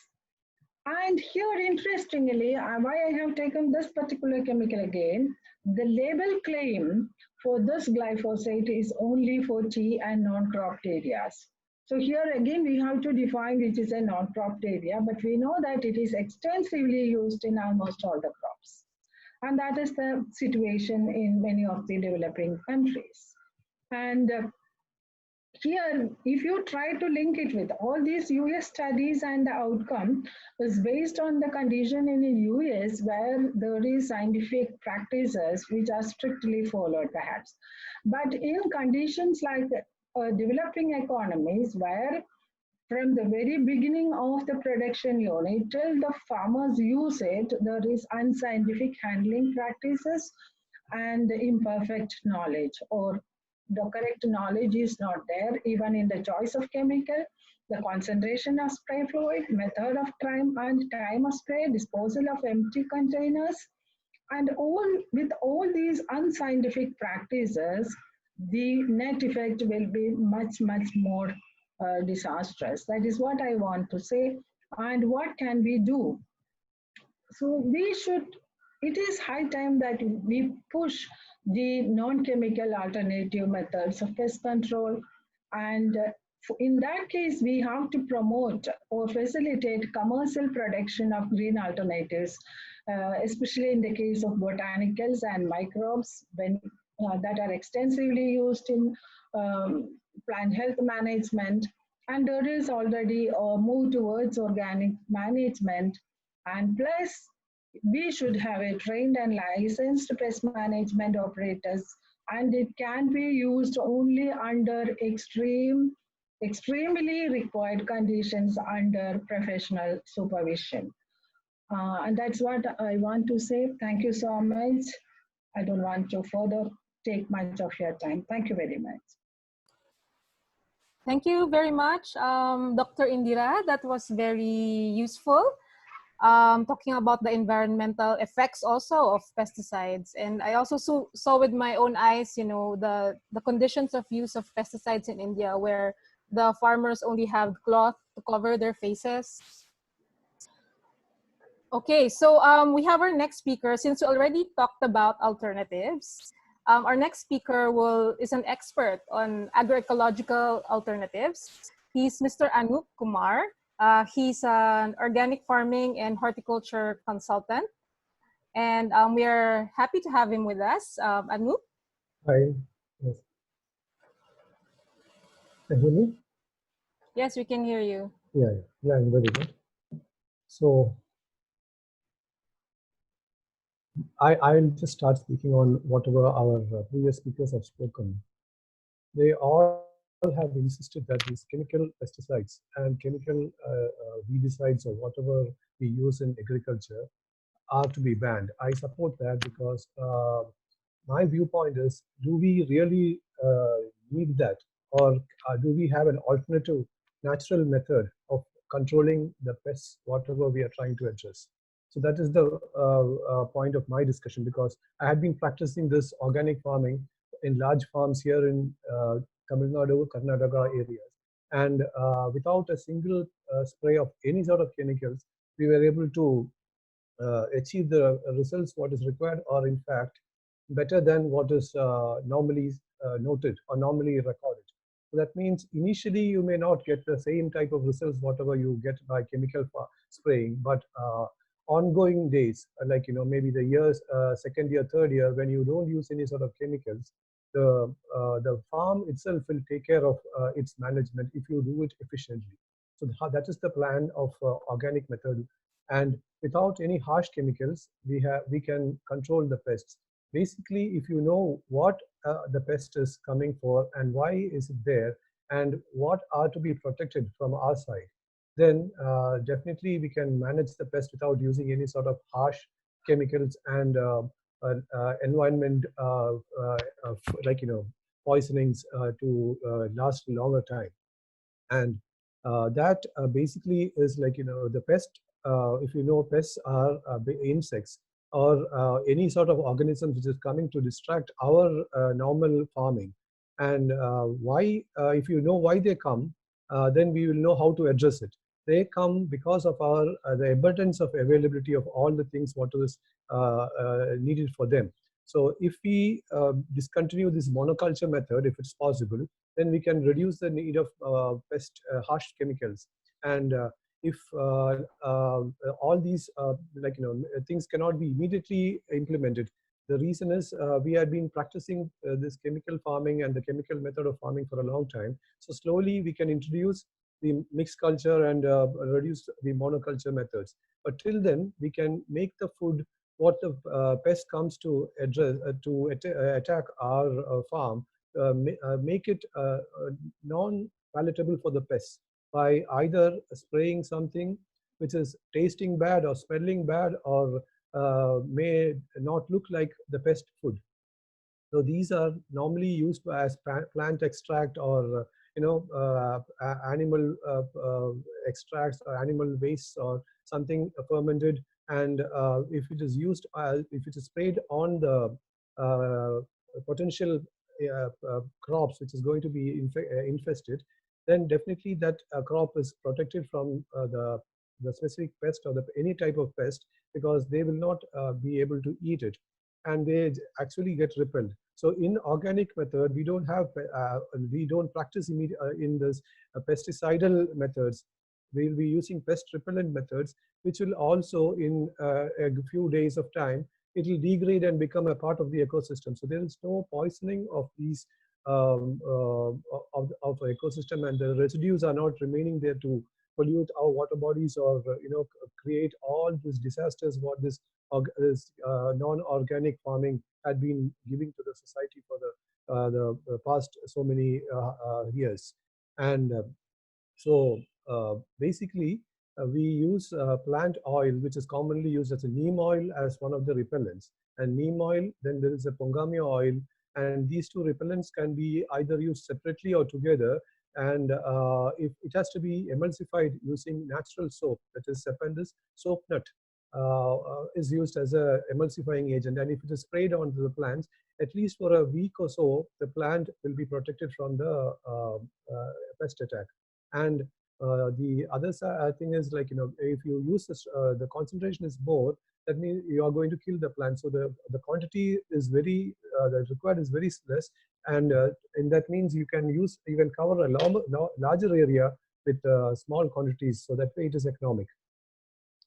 Speaker 7: And here, interestingly, why I have taken this particular chemical again, the label claim for this glyphosate is only for tea and non-cropped areas. So here again, we have to define which is a non-cropped area, but we know that it is extensively used in almost all the crops. And that is the situation in many of the developing countries. And here, if you try to link it with all these US studies, and the outcome is based on the condition in the US where there is scientific practices which are strictly followed perhaps. But in conditions like developing economies where from the very beginning of the production unit till the farmers use it, there is unscientific handling practices and imperfect knowledge, or the correct knowledge is not there even in the choice of chemical, the concentration of spray fluid, method of time of spray, disposal of empty containers, and with all these unscientific practices, the net effect will be much, much more disastrous. That is what I want to say. And what can we do? So it is high time that we push the non-chemical alternative methods of pest control. And in that case, we have to promote or facilitate commercial production of green alternatives, especially in the case of botanicals and microbes that are extensively used in plant health management. And there is already a move towards organic management. And plus, we should have a trained and licensed pest management operators, and it can be used only under extremely required conditions under professional supervision. And that's what I want to say. Thank you so much. I don't want to further take much of your time. Thank you very much.
Speaker 4: Thank you very much, Dr. Indira. That was very useful. Talking about the environmental effects also of pesticides. And I also saw with my own eyes, the conditions of use of pesticides in India, where the farmers only have cloth to cover their faces. Okay, so we have our next speaker. Since we already talked about alternatives, our next speaker is an expert on agroecological alternatives. He's Mr. Dilip Kumar. He's an organic farming and horticulture consultant. And we are happy to have him with us. Anup?
Speaker 8: Hi. Yes. Can you hear me?
Speaker 4: Yes, we can hear you.
Speaker 8: Yeah, I'm very good. So I'll just start speaking on whatever our previous speakers have spoken. They all have insisted that these chemical pesticides and chemical weedicides or whatever we use in agriculture are to be banned. I support that because my viewpoint is, do we really need that, or do we have an alternative natural method of controlling the pests, whatever we are trying to address? So that is the point of my discussion, because I had been practicing this organic farming in large farms here in Tamil Nadu, Karnataka areas. And without a single spray of any sort of chemicals, we were able to achieve the results what is required, or in fact better than what is normally noted or normally recorded. So that means initially you may not get the same type of results whatever you get by chemical spraying, but ongoing days, like maybe the years, second year, third year, when you don't use any sort of chemicals, the farm itself will take care of its management if you do it efficiently. So that is the plan of organic method, and without any harsh chemicals, we can control the pests. Basically, if you know what the pest is coming for and why is it there, and what are to be protected from our side, then definitely we can manage the pest without using any sort of harsh chemicals and environment like poisonings to last a longer time. And that basically is like the pest. If you know, pests are insects or any sort of organisms which is coming to distract our normal farming. And why, if you know why they come, then we will know how to address it. They come because of our the abundance of availability of all the things what is needed for them. So if we discontinue this monoculture method, if it's possible, then we can reduce the need of harsh chemicals. And if all these like things cannot be immediately implemented, the reason is we have been practicing this chemical farming and the chemical method of farming for a long time. So slowly we can introduce the mixed culture and reduce the monoculture methods. But till then, we can make the food what the pest comes to address attack our farm, make it non-palatable for the pests by either spraying something which is tasting bad or smelling bad or may not look like the pest food. So these are normally used as plant extract or animal extracts or animal wastes or something fermented. And if it is used, if it is sprayed on the potential crops which is going to be infested, then definitely that crop is protected from the specific pest or any type of pest, because they will not be able to eat it, and they actually get repelled. So in organic method, we don't practice in this pesticidal methods. We'll be using pest repellent methods, which will also in a few days of time, it will degrade and become a part of the ecosystem. So there is no poisoning of these of the ecosystem, and the residues are not remaining there to pollute our water bodies or create all these disasters what this non-organic farming had been giving to the society for the past so many years. And so basically we use plant oil, which is commonly used as a neem oil as one of the repellents. And neem oil, then there is a pongamia oil, and these two repellents can be either used separately or together. And if it has to be emulsified using natural soap, that is Sepandus soap nut is used as a emulsifying agent. And if it is sprayed onto the plants, at least for a week or so, the plant will be protected from the pest attack. And the other thing is, like, if you use this, the concentration is more, that means you are going to kill the plant. So the quantity is very, the required is very less. And that means you can cover a larger area with small quantities. So that way it is economic.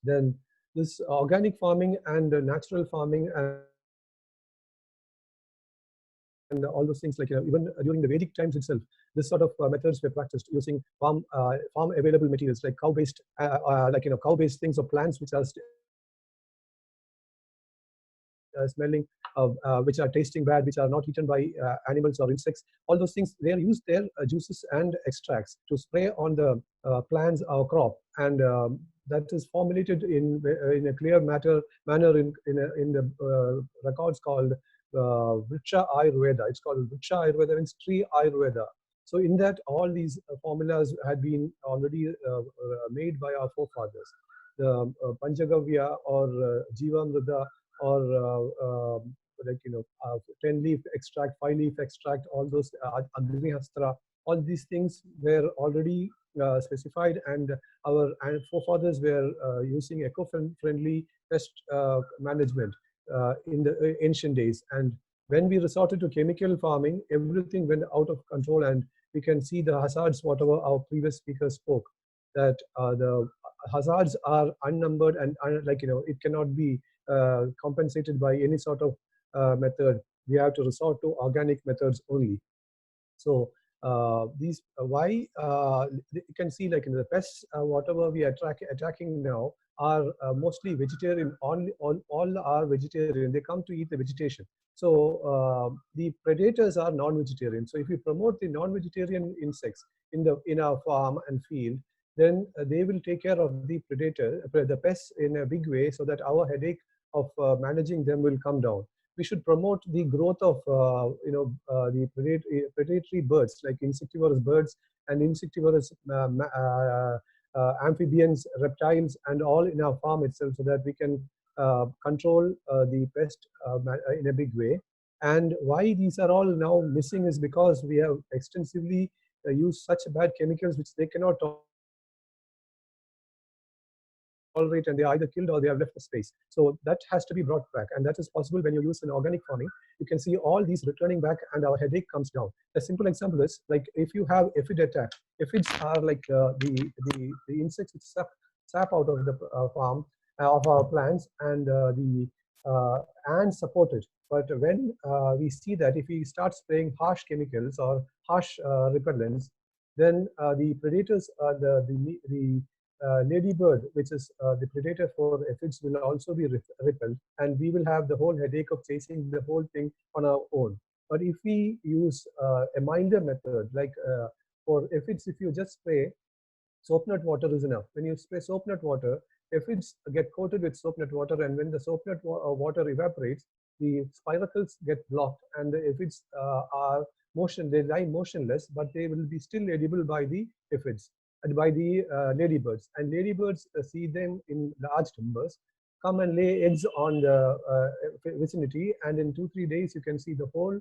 Speaker 8: Then this organic farming and natural farming and all those things, like even during the Vedic times itself, this sort of methods were practiced using farm available materials like cow-based, cow-based things or plants which are smelling, which are tasting bad, which are not eaten by animals or insects. All those things, they use their juices and extracts to spray on the plants or crop, and that is formulated in a clear manner in the records called Vriksha Ayurveda. It's called Vriksha Ayurveda, means tree Ayurveda. So in that, all these formulas had been already made by our forefathers. the Panchagavya or Jivamrita or 10-leaf extract, 5-leaf extract, all those Agnihastra, all these things were already specified, and our forefathers were using eco-friendly pest management in the ancient days. And when we resorted to chemical farming, everything went out of control, and we can see the hazards, whatever our previous speakers spoke, that the hazards are unnumbered, and it cannot be compensated by any sort of method. We have to resort to organic methods only. So these why you can see, like in the pests, whatever we are attacking now are mostly vegetarian. All are vegetarian. They come to eat the vegetation. So the predators are non-vegetarian. So if we promote the non-vegetarian insects in our farm and field, then they will take care of the the pests in a big way, so that our headache of managing them will come down. We should promote the growth of the predatory birds, like insectivorous birds and insectivorous amphibians, reptiles, and all in our farm itself, so that we can control the pest in a big way. And why these are all now missing is because we have extensively used such bad chemicals which they cannot tolerate, and they are either killed or they have left the space. So that has to be brought back, and that is possible when you use an organic farming. You can see all these returning back, and our headache comes down. A simple example is, like, if you have aphid attack. Aphids are like the insects which suck sap out of the farm of our plants, and the ants support it. But when we see that if we start spraying harsh chemicals or harsh repellents, then the predators, the ladybird, which is the predator for aphids, will also be repelled, and we will have the whole headache of chasing the whole thing on our own. But if we use a milder method, like for aphids, if you just spray soap nut water is enough. When you spray soap nut water, aphids get coated with soap nut water, and when the soap nut water evaporates, the spiracles get blocked, and the aphids they lie motionless, but they will be still edible by the aphids and by the ladybirds. And ladybirds see them in large numbers, come and lay eggs on the vicinity, and in 2-3 days you can see the whole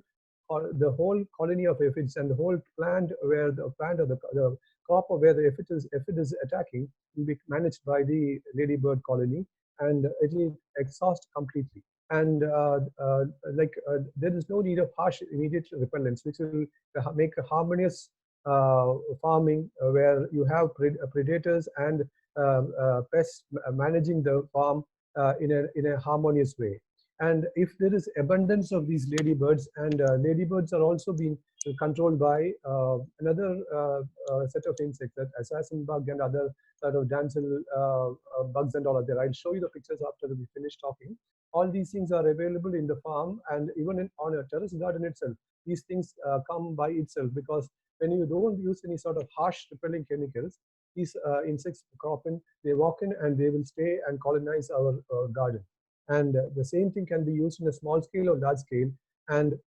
Speaker 8: colony of aphids, and the whole plant where the plant or the crop of where the aphid is attacking will be managed by the ladybird colony, and it will exhaust completely. And there is no need of harsh immediate repellents, which will make a harmonious farming where you have predators and pests managing the farm in a harmonious way. And if there is abundance of these ladybirds, and ladybirds are also being controlled by another set of insects, that assassin bug and other sort of damsel bugs and all of that. I'll show you the pictures after we finish talking. All these things are available in the farm, and even on a terrace garden itself, these things come by itself, because when you don't use any sort of harsh repelling chemicals, these insects crop in, they walk in, and they will stay and colonize our garden. And the same thing can be used in a small scale or large scale. And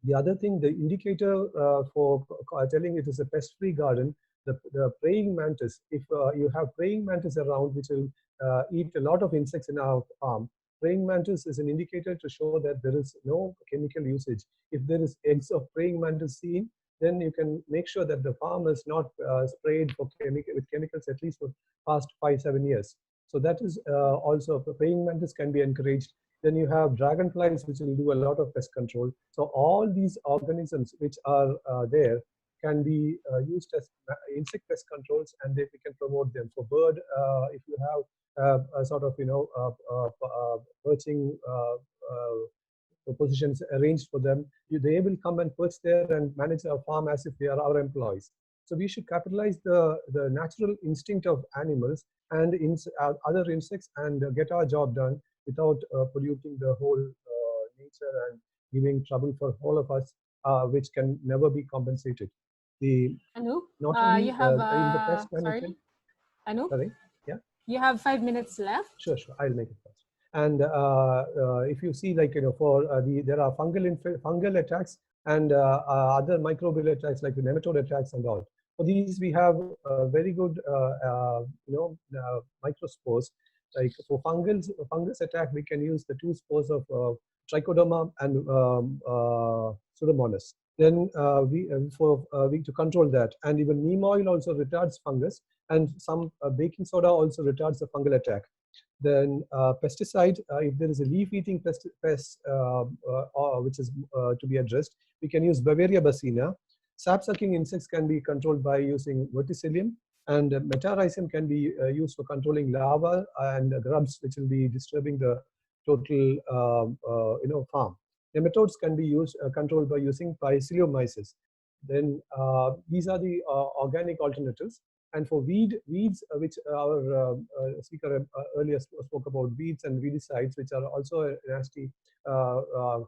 Speaker 8: the other thing, the indicator for telling it is a pest-free garden, the praying mantis. If you have praying mantis around, which will eat a lot of insects in our farm, praying mantis is an indicator to show that there is no chemical usage. If there is eggs of praying mantis seen, then you can make sure that the farm is not sprayed with chemicals at least for past 5-7 years. So that is also, praying mantis can be encouraged. Then you have dragonflies, which will do a lot of pest control. So all these organisms which are there can be used as insect pest controls, and we can promote them. For bird, if you have a sort of perching positions arranged for them, they will come and perch there and manage our farm as if they are our employees. So we should capitalize the natural instinct of animals and other insects, and get our job done without polluting the whole nature and giving trouble for all of us, which can never be compensated.
Speaker 4: Anu,
Speaker 8: not only
Speaker 4: you have
Speaker 8: in the pest management.
Speaker 4: Anu,
Speaker 8: sorry, yeah.
Speaker 4: You have 5 minutes left.
Speaker 8: Sure, I'll make it fast. And if you see, like, for there are fungal attacks and other microbial attacks like the nematode attacks and all. For these, we have very good, microspores. Like for fungus attack, we can use the 2 spores of Trichoderma and Pseudomonas. Then to control that, and even neem oil also retards fungus, and some baking soda also retards the fungal attack. Then pesticide, if there is a leaf-eating pest which is to be addressed, we can use Bavaria bacina. Sap-sucking insects can be controlled by using verticillium, and metarrhizum can be used for controlling larvae and grubs, which will be disturbing the total farm. Nematodes can be used controlled by using Pyciliomyces. Then these are the organic alternatives. And for weeds, which our speaker earlier spoke about, weeds and weedicides, which are also a nasty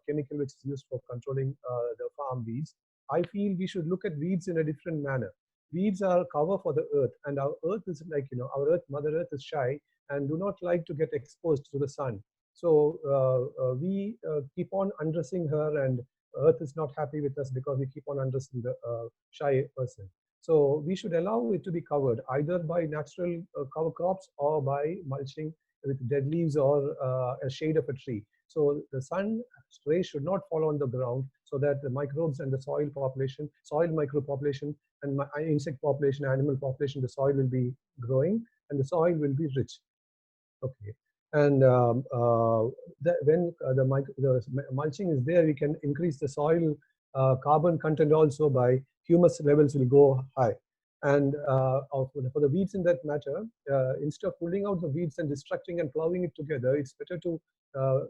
Speaker 8: chemical which is used for controlling the farm weeds. I feel we should look at weeds in a different manner. Weeds are cover for the earth, and our earth is like, our earth, Mother Earth is shy and do not like to get exposed to the sun. So we keep on undressing her, and earth is not happy with us because we keep on undressing the shy person. So we should allow it to be covered either by natural cover crops or by mulching with dead leaves or a shade of a tree. So the sun rays should not fall on the ground, so that the microbes and the soil population, soil micropopulation, and insect population, animal population, the soil will be growing and the soil will be rich. Okay. And when the mulching is there, we can increase the soil carbon content also by humus levels will go high. And for the weeds in that matter, instead of pulling out the weeds and destructing and plowing it together, it's better to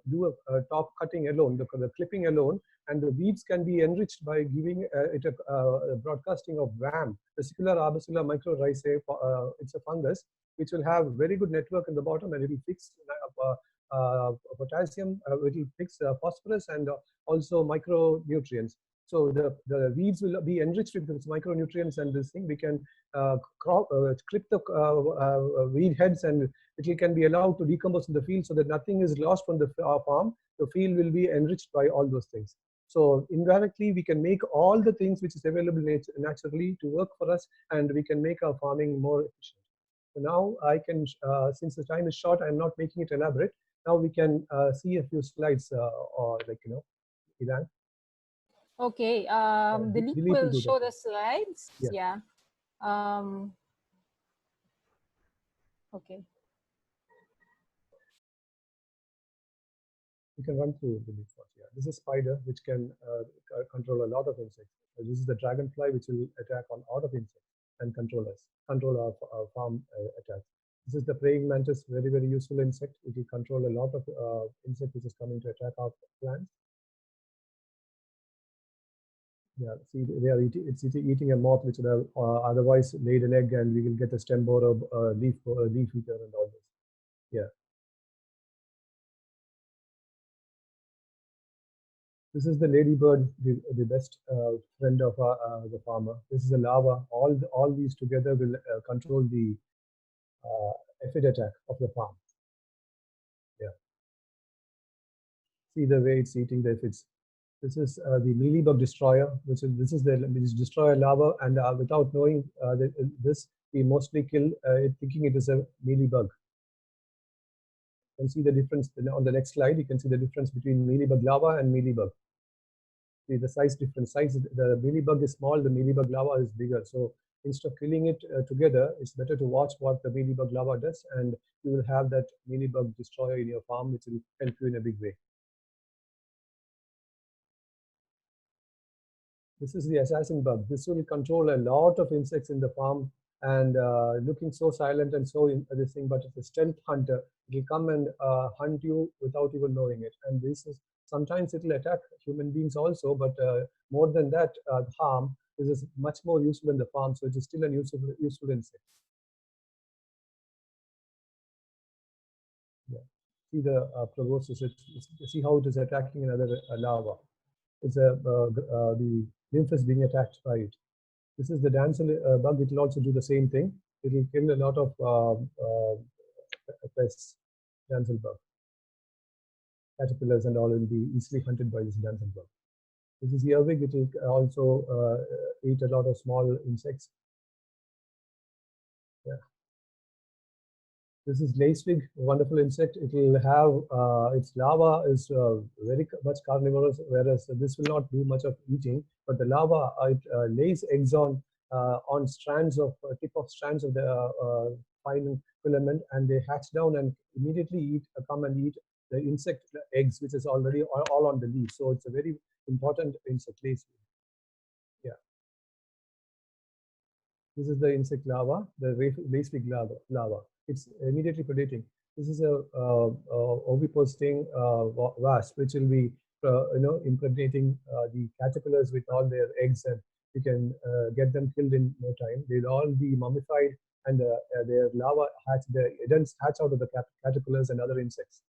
Speaker 8: do a top cutting alone, the clipping alone, and the weeds can be enriched by giving it a broadcasting of VAM, vesicular arbacilla mycorrhizae. It's a fungus which will have very good network in the bottom, and it will fix potassium, it will fix phosphorus and also micronutrients. So the weeds will be enriched with these micronutrients, and this thing we can clip the weed heads, and it can be allowed to decompose in the field so that nothing is lost from the farm. The field will be enriched by all those things. So indirectly, we can make all the things which is available naturally to work for us, and we can make our farming more efficient. So now I can, since the time is short, I'm not making it elaborate. Now we can see a few slides, or Ilan.
Speaker 4: Okay, Dilip
Speaker 8: Dilip
Speaker 4: will
Speaker 8: do
Speaker 4: show
Speaker 8: that.
Speaker 4: the slides.
Speaker 8: Yeah.
Speaker 4: Okay.
Speaker 8: You can run through the leaf first. Yeah. This is spider, which can control a lot of insects. This is the dragonfly, which will attack on a lot of insects and control our farm attacks. This is the praying mantis, very, very useful insect. It will control a lot of insect which is coming to attack our plants. Yeah, see, they are eating a moth which would have otherwise laid an egg, and we will get a stem borer, leaf eater, and all this. Yeah. This is the ladybird, the best friend of the farmer. This is a larva. All these together will control the aphid attack of the farm. Yeah. See the way it's eating the aphids. This is the mealybug destroyer, this is the destroyer larva, and without knowing this, we mostly kill it thinking it is a mealybug. You can see the difference on the next slide. You can see the difference between mealybug larva and mealybug. See the size difference. The mealybug is small, the mealybug larva is bigger. So instead of killing it together, it's better to watch what the mealybug larva does, and you will have that mealybug destroyer in your farm, which will help you in a big way. This is the assassin bug. This will control a lot of insects in the farm, and looking so silent and so this thing, but it's a stealth hunter. It will come and hunt you without even knowing it. And this is sometimes it will attack human beings also, but more than that harm. This is much more useful in the farm, so it is still a useful insect. Yeah. See the proboscis. See how it is attacking another larva. It's the nymph is being attacked by it. This is the damsel bug. It will also do the same thing. It will kill a lot of pests. Damsel bug, caterpillars, and all will be easily hunted by this damsel bug. This is earwig. It will also eat a lot of small insects. Yeah. This is lacewing, a wonderful insect. It will have its larva is very much carnivorous, whereas this will not do much of eating. But the larva it lays eggs on strands of tip of strands of the fine filament, and they hatch down and immediately come and eat the insect eggs, which is already all on the leaf. So it's a very important insect, lacewing. Yeah. This is the insect larva, the lacewing larva. It's immediately predating. This is a ovipositing wasp, which will be impregnating the caterpillars with all their eggs, and you can get them killed in no time. They'll all be mummified, and their larvae hatch, the adults hatch out of the caterpillars and other insects.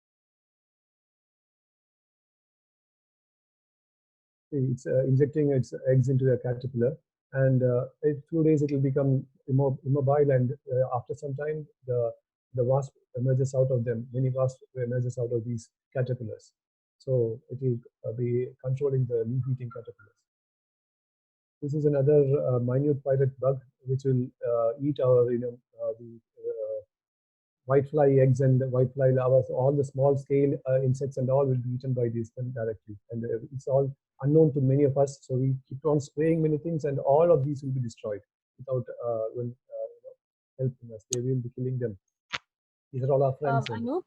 Speaker 8: It's injecting its eggs into the caterpillar, and in 2 days it will become immobile, and after some time the wasp emerges out of them. Many wasps emerges out of these caterpillars, so it will be controlling the leaf-eating caterpillars. This is another minute pirate bug which will eat our the whitefly eggs and whitefly larvae. So all the small scale insects and all will be eaten by these directly, and it's all unknown to many of us. So we keep on spraying many things, and all of these will be destroyed without helping us. They will be killing them. These are all our friends.
Speaker 9: Anup,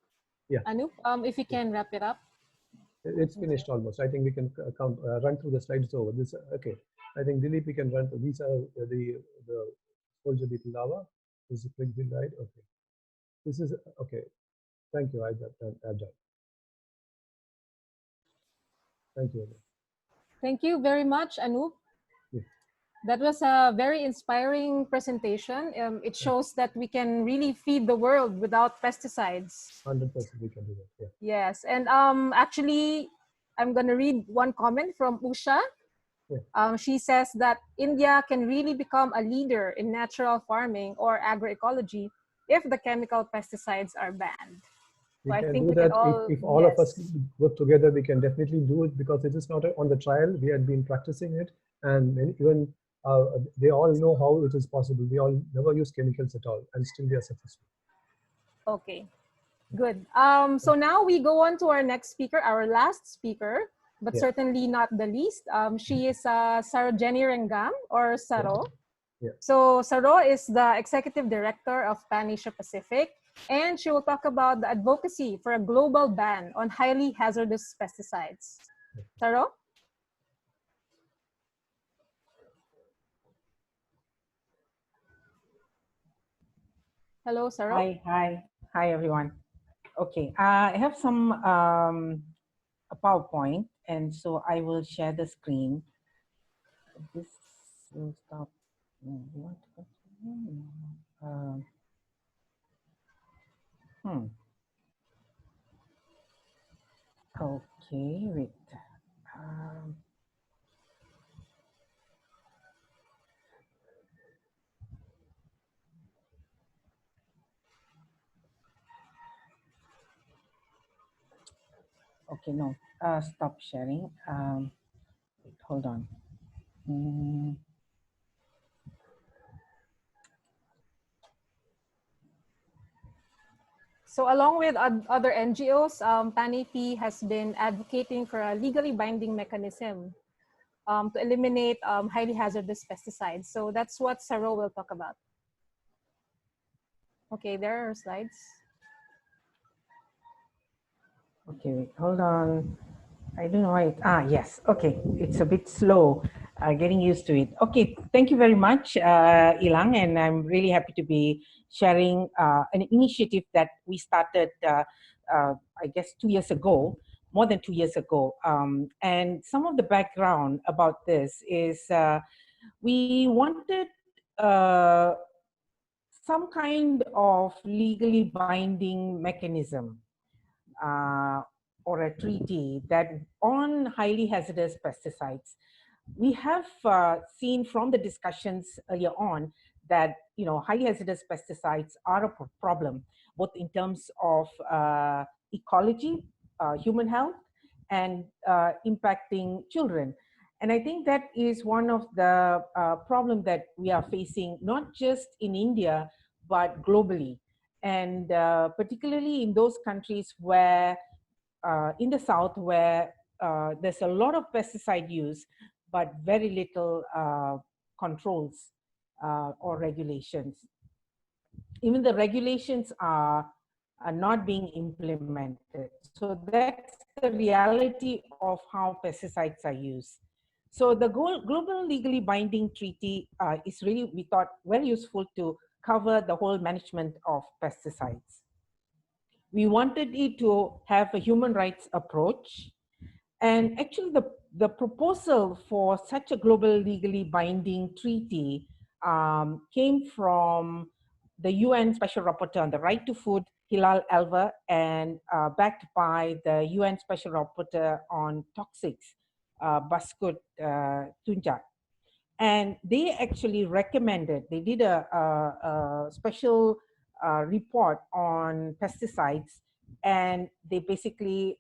Speaker 8: yeah.
Speaker 9: Anup, if you can wrap it up.
Speaker 8: It's finished almost. I think we can run through the slides over this. Okay, I think Dilip, we can run through. These are the soldier beetle larva. This is quick build, right? Okay. This is okay. Thank you. I've done. Thank you.
Speaker 9: Thank you very much, Anup.
Speaker 8: Yeah.
Speaker 9: That was a very inspiring presentation. It shows that we can really feed the world without pesticides.
Speaker 8: 100% we can do that. Yeah.
Speaker 9: Yes, and actually, I'm going to read one comment from Usha.
Speaker 8: Yeah.
Speaker 9: She says that India can really become a leader in natural farming or agroecology if the chemical pesticides are banned.
Speaker 8: We
Speaker 9: so
Speaker 8: can
Speaker 9: I think
Speaker 8: do
Speaker 9: we
Speaker 8: that
Speaker 9: can all,
Speaker 8: if all of us work together. We can definitely do it, because it is not on the trial. We had been practicing it, and even they all know how it is possible. We all never use chemicals at all, and still we are successful.
Speaker 9: Okay, good. So now we go on to our next speaker, our last speaker, but certainly not the least. She is Sarojini Rengam, or Saro.
Speaker 8: Yeah.
Speaker 9: So Saro is the Executive Director of Pan Asia Pacific, and she will talk about the advocacy for a global ban on highly hazardous pesticides. Saro? Hello, Saro.
Speaker 10: Hi, everyone. Okay, I have some a PowerPoint, and so I will share the screen. This will stop. Okay, wait. Okay, no, stop sharing. Wait, hold on.
Speaker 9: So along with other NGOs, PANAP has been advocating for a legally binding mechanism to eliminate highly hazardous pesticides. So that's what Saro will talk about. Okay, there are slides.
Speaker 10: Okay, wait, hold on. I don't know why. Yes. Okay, it's a bit slow. Getting used to it. Okay, thank you very much, Ilang, and I'm really happy to be sharing an initiative that we started, I guess, 2 years ago, more than 2 years ago. And some of the background about this is we wanted some kind of legally binding mechanism or a treaty that on highly hazardous pesticides. We have seen from the discussions earlier on that highly hazardous pesticides are a problem, both in terms of ecology, human health, and impacting children. And I think that is one of the problems that we are facing, not just in India, but globally. And particularly in those countries where, in the South, where there's a lot of pesticide use, but very little controls or regulations. Even the regulations are not being implemented. So that's the reality of how pesticides are used. So the global legally binding treaty is really, we thought, very useful to cover the whole management of pesticides. We wanted it to have a human rights approach. And actually the proposal for such a global legally binding treaty came from the UN Special Rapporteur on the Right to Food, Hilal Alva, and backed by the UN Special Rapporteur on Toxics, Baskut Tunja. And they actually recommended, they did a special report on pesticides, and they basically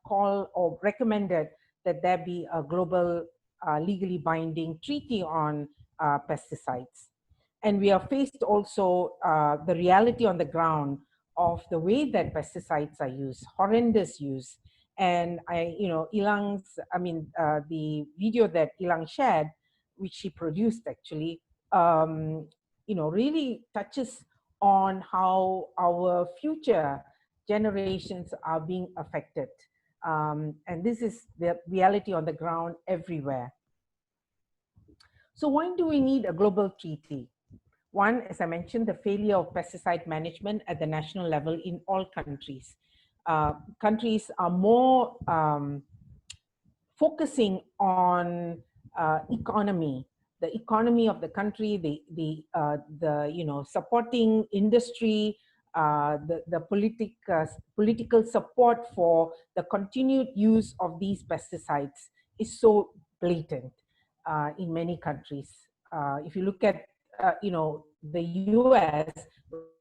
Speaker 10: call or recommended that there be a global legally binding treaty on pesticides. And we are faced also the reality on the ground of the way that pesticides are used, horrendous use. And the video that Ilang shared, which she produced actually, really touches on how our future generations are being affected. And this is the reality on the ground everywhere. So why do we need a global treaty? One, as I mentioned, the failure of pesticide management at the national level in all countries. Countries are more focusing on economy, the economy of the country, the supporting industry, the political support for the continued use of these pesticides is so blatant in many countries. If you look at the US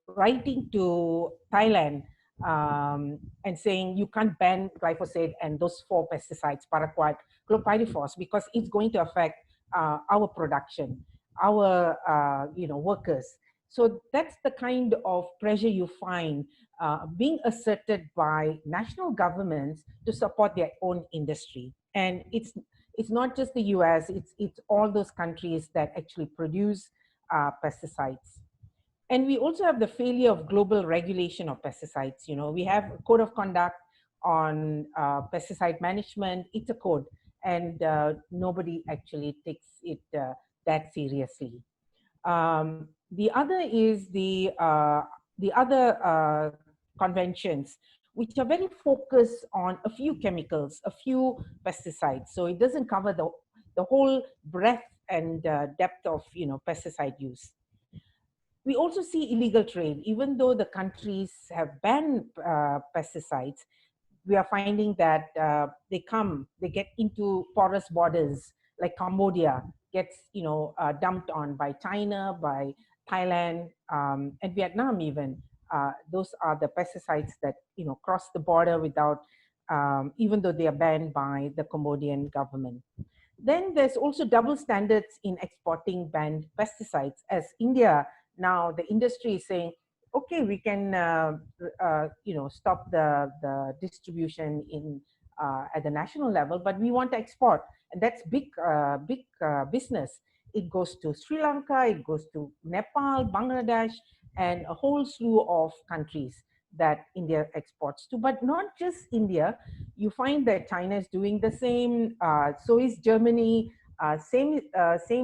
Speaker 10: writing to Thailand and saying you can't ban glyphosate and those 4 pesticides, Paraquad, chlorpyrifos, because it's going to affect our production, our workers. So that's the kind of pressure you find being asserted by national governments to support their own industry. And it's not just the US, it's all those countries that actually produce pesticides. And we also have the failure of global regulation of pesticides. We have a code of conduct on pesticide management. It's a code, and nobody actually takes it that seriously. The other is the other conventions, which are very focused on a few chemicals, a few pesticides. So it doesn't cover the whole breadth and depth of pesticide use. We also see illegal trade. Even though the countries have banned pesticides, we are finding that they get into porous borders, like Cambodia gets dumped on by China, by Thailand, and Vietnam even. Those are the pesticides that cross the border without, even though they are banned by the Cambodian government. Then there's also double standards in exporting banned pesticides. As India, now the industry is saying, okay, we can stop the distribution at the national level, but we want to export, and that's big business. It goes to Sri Lanka, it goes to Nepal, Bangladesh, and a whole slew of countries that India exports to. But not just India. You find that China is doing the same. So is Germany. Same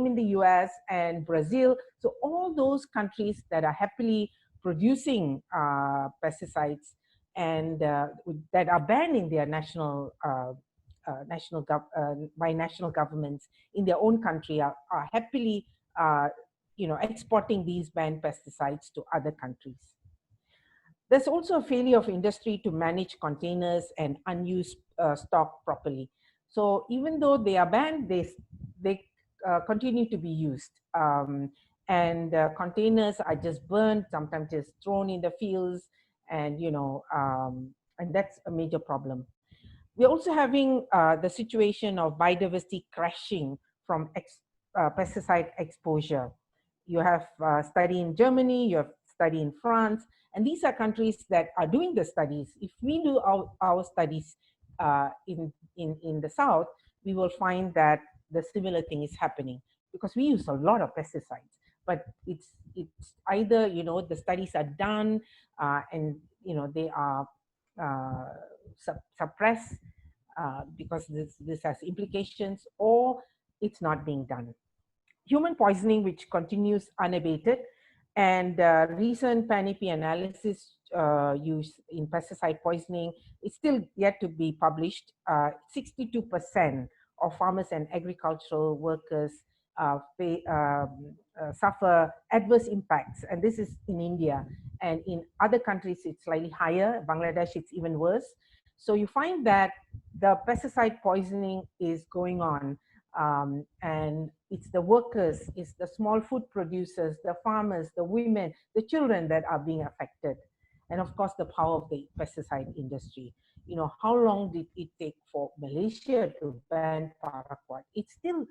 Speaker 10: in the US and Brazil. So all those countries that are happily producing pesticides and that are banned in their by national governments in their own country are happily exporting these banned pesticides to other countries. There's also a failure of industry to manage containers and unused stock properly. So even though they are banned, they continue to be used. And containers are just burned, sometimes just thrown in the fields, and and that's a major problem. We're also having the situation of biodiversity crashing from pesticide exposure. You have study in Germany, you have study in France, and these are countries that are doing the studies. If we do our studies in the South, we will find that the similar thing is happening because we use a lot of pesticides. But it's either, you know, the studies are done and, you know, they are suppressed because this has implications, or it's not being done. Human poisoning, which continues unabated, and recent PANIP analysis used in pesticide poisoning is still yet to be published. 62% of farmers and agricultural workers suffer adverse impacts, and this is in India. And in other countries, it's slightly higher. Bangladesh, it's even worse. So you find that the pesticide poisoning is going on, and it's the workers, it's the small food producers, the farmers, the women, the children that are being affected. And of course, the power of the pesticide industry. You know, how long did it take for Malaysia to ban Paraquad? It's still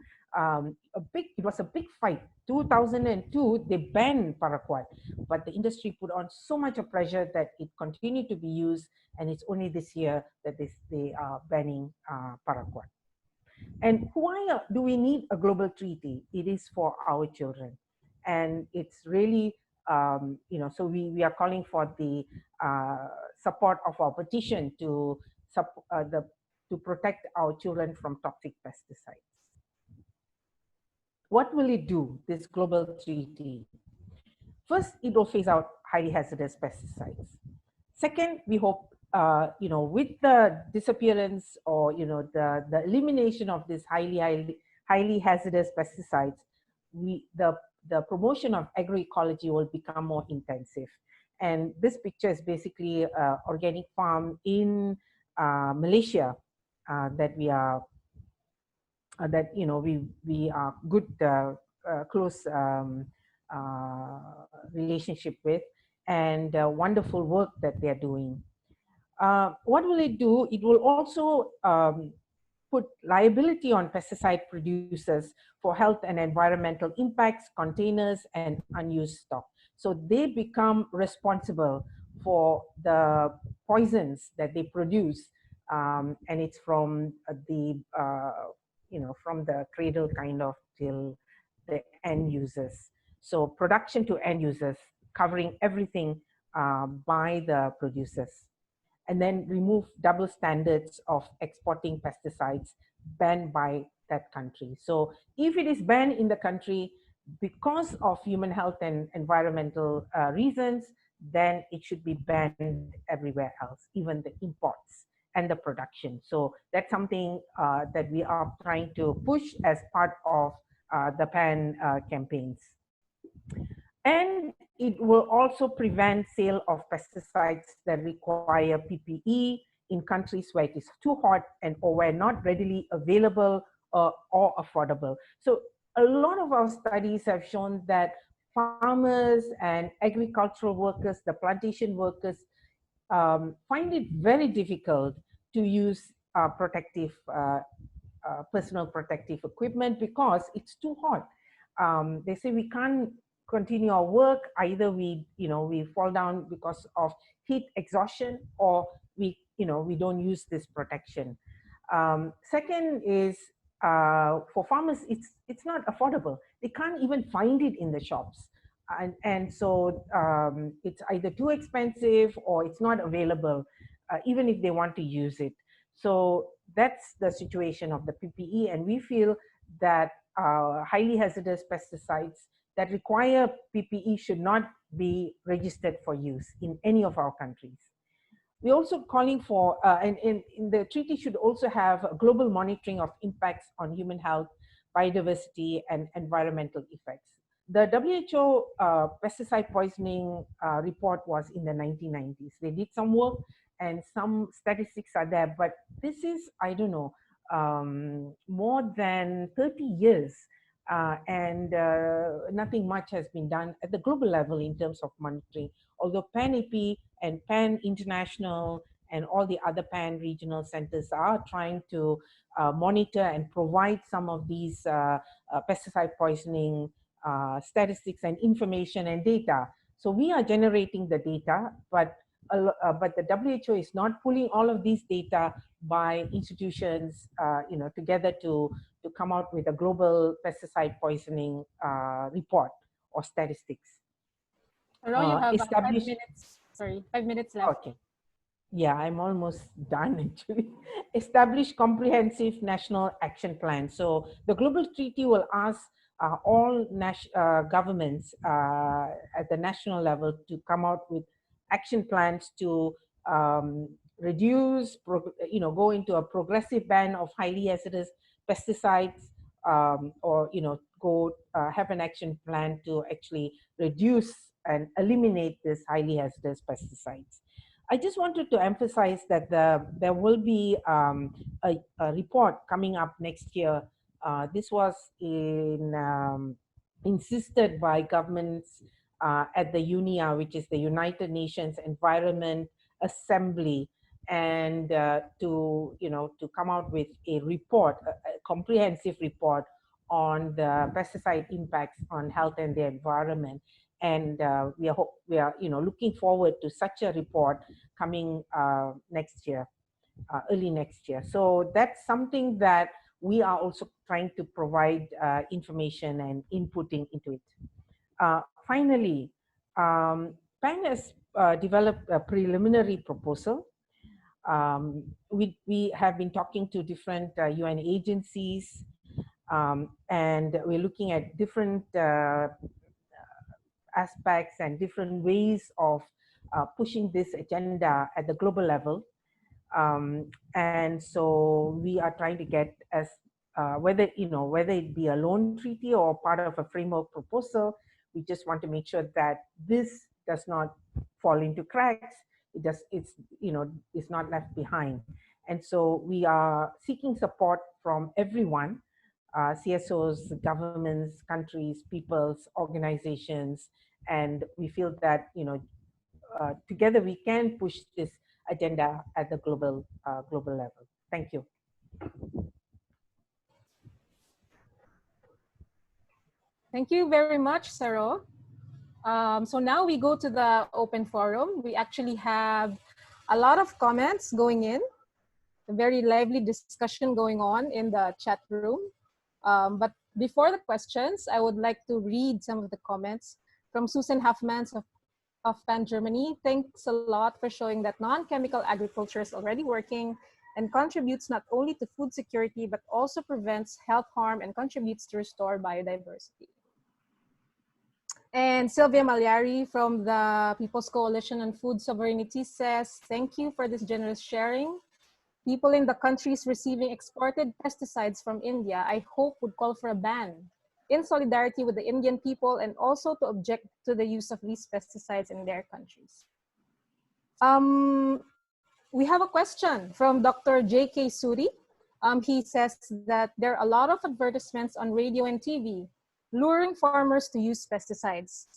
Speaker 10: it was a big fight. 2002, they banned Paraquad, but the industry put on so much of pressure that it continued to be used, and it's only this year that they are banning Paraquad. And why do we need a global treaty? It is for our children. And it's really, you know, so we are calling for the support of our petition to protect our children from toxic pesticides. What will it do, this global treaty? First, it will phase out highly hazardous pesticides. Second, we hope, you know, with the disappearance or, you know, the elimination of this highly hazardous pesticides, the promotion of agroecology will become more intensive. And this picture is basically an organic farm in Malaysia that we are, that, you know, we are good, close relationship with, and wonderful work that they are doing. What will it do? It will also put liability on pesticide producers for health and environmental impacts, containers, and unused stock. So they become responsible for the poisons that they produce, and it's from the you know, from the cradle kind of till the end users. So production to end users, covering everything by the producers. And then remove double standards of exporting pesticides banned by that country. So if it is banned in the country because of human health and environmental reasons, then it should be banned everywhere else, even the imports and the production. So that's something that we are trying to push as part of the PAN campaigns. And it will also prevent sale of pesticides that require PPE in countries where it is too hot and or where not readily available or affordable. So a lot of our studies have shown that farmers and agricultural workers, the plantation workers, find it very difficult to use personal protective equipment because it's too hot. They say we can't continue our work. Either we fall down because of heat exhaustion, or we don't use this protection. Second is for farmers, it's not affordable. They can't even find it in the shops, and so it's either too expensive or it's not available, even if they want to use it. So that's the situation of the PPE, and we feel that highly hazardous pesticides that require PPE should not be registered for use in any of our countries. We're also calling for, and in the treaty should also have a global monitoring of impacts on human health, biodiversity, and environmental effects. The WHO pesticide poisoning report was in the 1990s. They did some work and some statistics are there, but this is, I don't know, more than 30 years. And nothing much has been done at the global level in terms of monitoring. Although PAN-EP and PAN International and all the other pan-regional centers are trying to monitor and provide some of these pesticide poisoning statistics and information and data. So we are generating the data, but the WHO is not pulling all of these data by institutions, together to come out with a global pesticide poisoning report or statistics.
Speaker 9: Around you have 5 minutes. Sorry, 5 minutes left.
Speaker 10: Okay. Yeah, I'm almost done actually. Establish comprehensive national action plan. So the global treaty will ask all governments at the national level to come out with action plans to reduce, go into a progressive ban of highly hazardous pesticides, or go have an action plan to actually reduce and eliminate this highly hazardous pesticides. I just wanted to emphasize that there will be a report coming up next year. This was insisted by governments at the UNIA, which is the United Nations Environment Assembly, and to come out with a report, a comprehensive report on the pesticide impacts on health and the environment. And we are looking forward to such a report coming next year, early next year. So that's something that we are also trying to provide information and inputting into it. Finally, PAN has developed a preliminary proposal. We have been talking to different UN agencies, and we're looking at different aspects and different ways of pushing this agenda at the global level. And so we are trying to get as whether it be a loan treaty or part of a framework proposal, we just want to make sure that this does not fall into cracks. It's not left behind. And so we are seeking support from everyone, CSOs, governments, countries, peoples, organizations, and we feel that together we can push this agenda at the global level. Thank you.
Speaker 9: Thank you very much, Saro. So now we go to the open forum. We actually have a lot of comments going in, a very lively discussion going on in the chat room. But before the questions, I would like to read some of the comments from Susan Huffmans of PAN Germany. Thanks a lot for showing that non-chemical agriculture is already working and contributes not only to food security, but also prevents health harm and contributes to restore biodiversity. And Sylvia Malyari from the People's Coalition on Food Sovereignty says, thank you for this generous sharing. People in the countries receiving exported pesticides from India, I hope would call for a ban in solidarity with the Indian people and also to object to the use of these pesticides in their countries. We have a question from Dr. J.K. Suri. He says that there are a lot of advertisements on radio and TV luring farmers to use pesticides.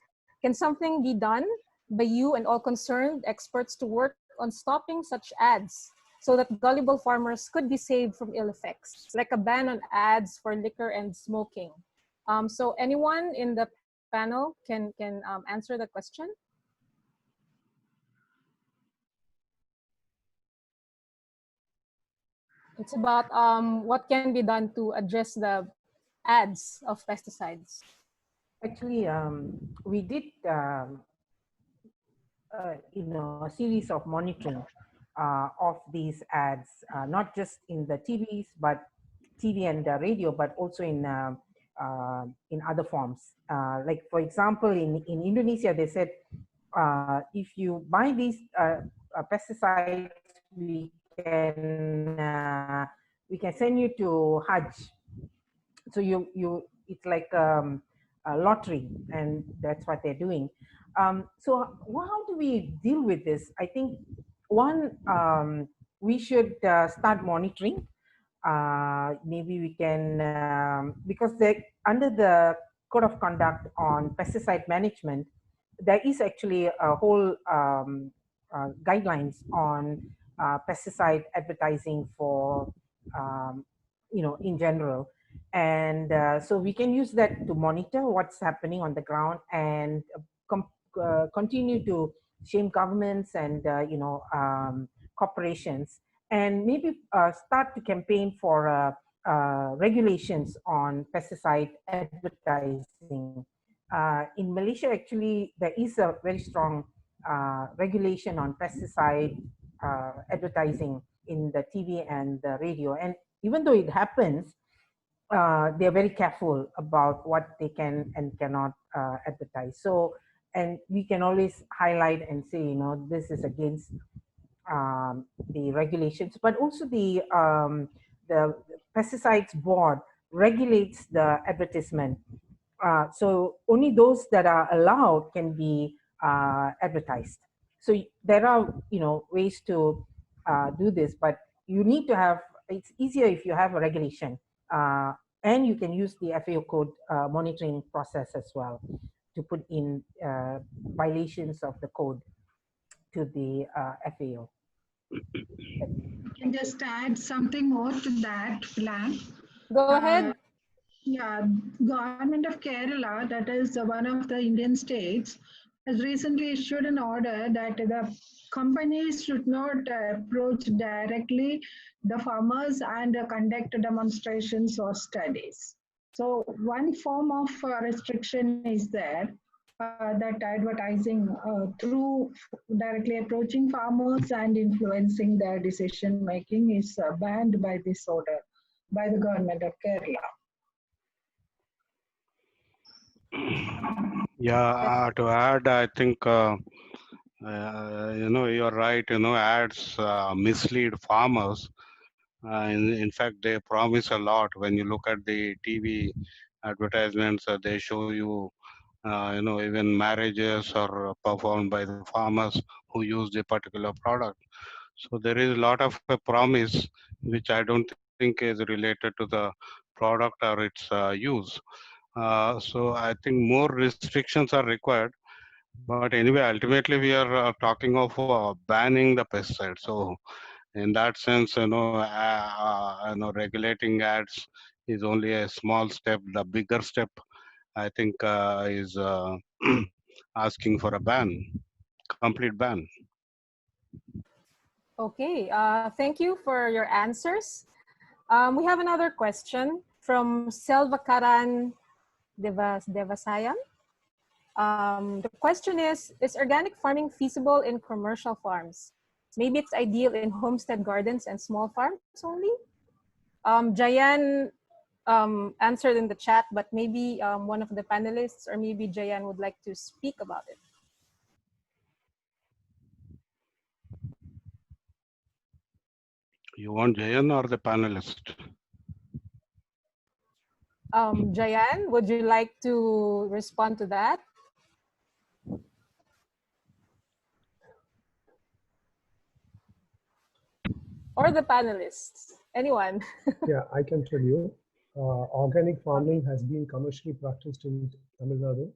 Speaker 9: Can something be done by you and all concerned experts to work on stopping such ads so that gullible farmers could be saved from ill effects, like a ban on ads for liquor and smoking? So anyone in the panel can answer the question? It's about what can be done to address the ads of pesticides.
Speaker 10: Actually, we did a series of monitoring of these ads, not just in the TV and radio, but also in other forms. Like for example, in Indonesia, they said if you buy these pesticides, we can send you to Hajj. So it's like a lottery, and that's what they're doing. So how do we deal with this? I think one, we should start monitoring. Maybe we can, because under the Code of Conduct on Pesticide Management, there is actually a whole guidelines on pesticide advertising for, in general. And so we can use that to monitor what's happening on the ground and continue to shame governments and, corporations, and maybe start to campaign for regulations on pesticide advertising. In Malaysia, actually, there is a very strong regulation on pesticide advertising in the TV and the radio. And even though it happens, they're very careful about what they can and cannot advertise. So, and we can always highlight and say, this is against the regulations, but also the pesticides board regulates the advertisement. So only those that are allowed can be advertised. So there are, ways to do this, but you need to have, it's easier if you have a regulation, and you can use the FAO code monitoring process as well to put in violations of the code to the FAO.
Speaker 7: I can just add something more to that plan.
Speaker 9: Go ahead.
Speaker 7: Yeah, government of Kerala, that is one of the Indian states, has recently issued an order that the companies should not approach directly the farmers and conduct demonstrations or studies. So one form of restriction is there, that advertising through directly approaching farmers and influencing their decision making is banned by this order by the government of Kerala.
Speaker 5: Yeah, to add, I think, you're right, ads mislead farmers. In fact, they promise a lot. When you look at the TV advertisements, they show you, even marriages are performed by the farmers who use the particular product. So there is a lot of a promise, which I don't think is related to the product or its use. So I think more restrictions are required. But anyway, ultimately we are talking of banning the pesticide. So in that sense, regulating ads is only a small step. The bigger step, I think, is asking for a ban, complete ban.
Speaker 9: Okay, thank you for your answers. We have another question from Selvakaran Devasayan. The question is organic farming feasible in commercial farms? Maybe it's ideal in homestead gardens and small farms only? Jayan answered in the chat, but maybe one of the panelists or maybe Jayan would like to speak about it.
Speaker 5: You want Jayan or the panelist?
Speaker 9: Jayan, would you like to respond to that? Or the panelists, anyone?
Speaker 8: Yeah, I can tell you. Organic farming has been commercially practiced in Tamil Nadu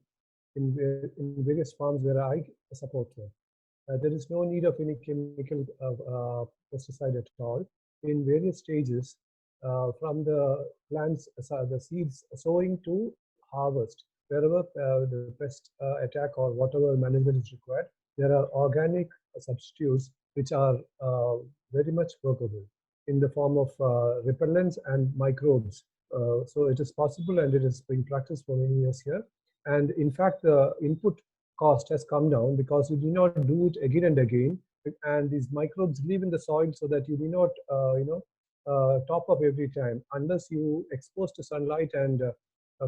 Speaker 8: in various farms where I support them. There is no need of any chemical pesticide at all. In various stages, from the plants, the seeds sowing to harvest, wherever the pest attack or whatever management is required, there are organic substitutes which are very much workable in the form of repellents and microbes. So it is possible, and it is being practiced for many years here. And in fact, the input cost has come down because you do not do it again and again, and these microbes live in the soil, so that you do not top up every time unless you expose to sunlight and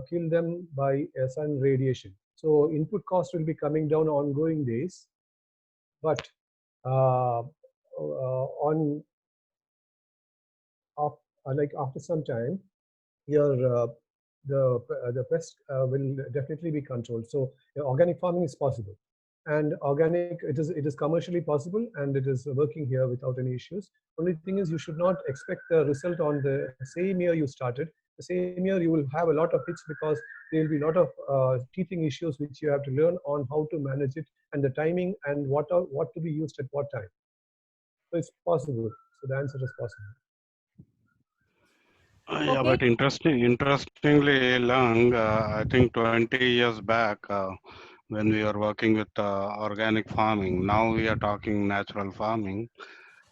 Speaker 8: kill them by sun radiation. So input cost will be coming down ongoing days, but like after some time, your the pest will definitely be controlled. So organic farming is possible, and organic it is commercially possible, and it is working here without any issues. Only thing is, you should not expect the result on the same year you started. The same year you will have a lot of hits, because there will be a lot of teething issues which you have to learn on how to manage it, and the timing, and what to be used at what time. So it's possible. So the answer is possible.
Speaker 5: Yeah,
Speaker 9: Okay.
Speaker 5: but interestingly, Lang, I think 20 years back, when we were working with organic farming, now we are talking natural farming.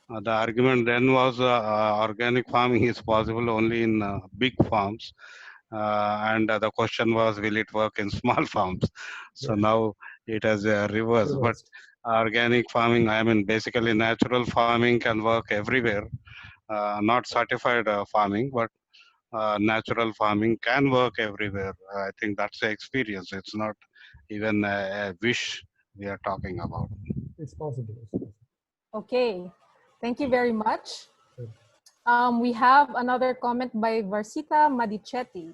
Speaker 5: The argument then was organic farming is possible only in big farms. And the question was, will it work in small farms? So
Speaker 8: Yeah.
Speaker 5: now it has reversed. But
Speaker 8: Reversed.
Speaker 5: organic farming, I mean, basically natural farming can work everywhere. Not certified farming, but natural farming can work everywhere. I think that's the experience. It's not even a wish we are talking about.
Speaker 8: It's possible. It's possible.
Speaker 9: Okay. Thank you very much.
Speaker 8: Good.
Speaker 9: We have another comment by Varsita Madichetti.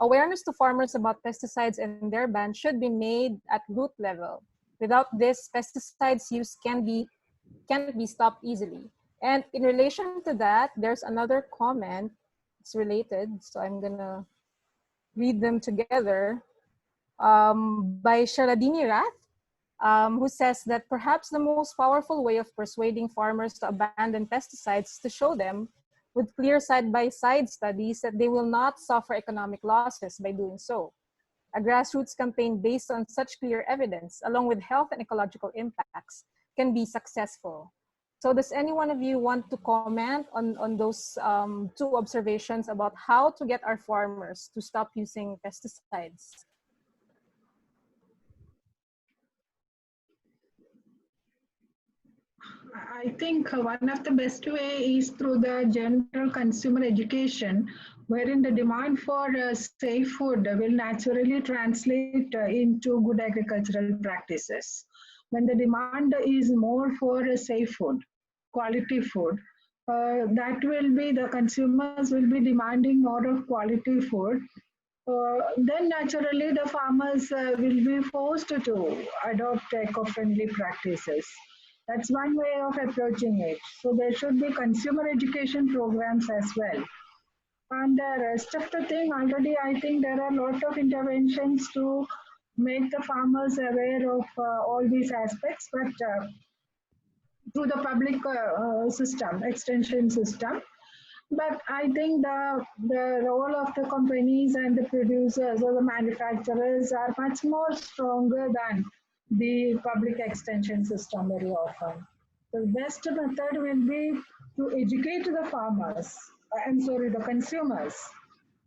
Speaker 9: Awareness to farmers about pesticides and their ban should be made at root level. Without this, pesticides use can't be stopped easily. And in relation to that, there's another comment. It's related, so I'm gonna read them together. By Sharadini Rath, who says that perhaps the most powerful way of persuading farmers to abandon pesticides is to show them with clear side-by-side studies that they will not suffer economic losses by doing so. A grassroots campaign based on such clear evidence, along with health and ecological impacts, can be successful. So does any one of you want to comment on those two observations about how to get our farmers to stop using pesticides?
Speaker 7: I think one of the best way is through the general consumer education, wherein the demand for safe food will naturally translate into good agricultural practices. When the demand is more for safe food, quality food, that will be the consumers will be demanding more of quality food. Then naturally the farmers will be forced to adopt eco-friendly practices. That's one way of approaching it. So there should be consumer education programs as well. And the rest of the thing, already I think there are a lot of interventions to make the farmers aware of all these aspects, but through the public system, extension system. But I think the role of the companies and the producers or the manufacturers are much more stronger than the public extension system very often. The best method will be to educate the farmers, I'm sorry, the consumers,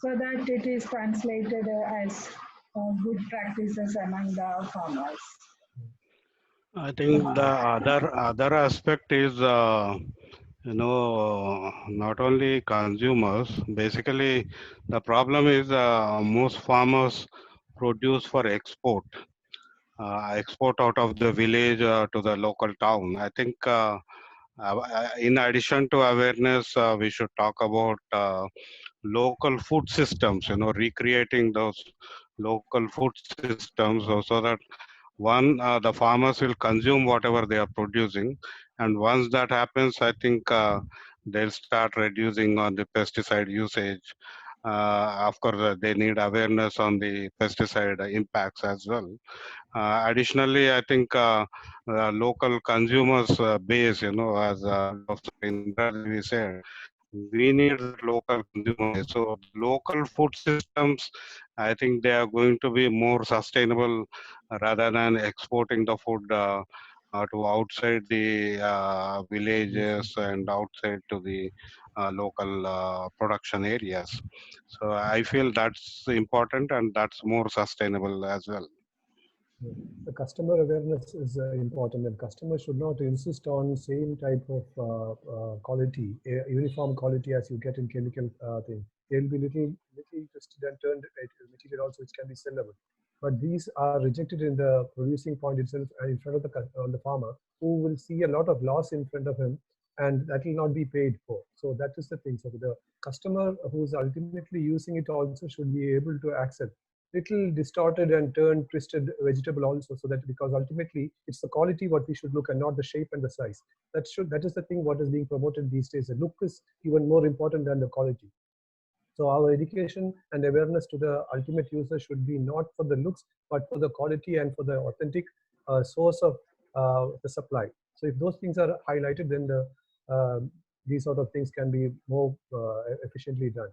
Speaker 7: so that it is translated as good practices among the farmers.
Speaker 5: I think the other aspect is, not only consumers. Basically, the problem is most farmers produce for export out of the village to the local town. I think in addition to awareness, we should talk about local food systems, recreating those local food systems so that one, the farmers will consume whatever they are producing. And once that happens, I think they'll start reducing on the pesticide usage. Of course, they need awareness on the pesticide impacts as well. Additionally, I think local consumers base, as Dr. Indira Devi said, we need that local consumer base. So local food systems, I think they are going to be more sustainable rather than exporting the food to outside the villages and outside to the local production areas. So I feel that's important and that's more sustainable as well.
Speaker 8: Yeah. The customer awareness is important, and customers should not insist on same type of quality, uniform quality as you get in chemical thing. There will be little twisted and turned material also which can be sellable. But these are rejected in the producing point itself and in front of the farmer, who will see a lot of loss in front of him, and that will not be paid for. So that is the thing. So the customer who is ultimately using it also should be able to accept little distorted and turned twisted vegetable also, so that, because ultimately it's the quality what we should look and not the shape and the size. That is the thing what is being promoted these days. The look is even more important than the quality. So our education and awareness to the ultimate user should be not for the looks, but for the quality and for the authentic source of the supply. So if those things are highlighted, then these sort of things can be more efficiently done.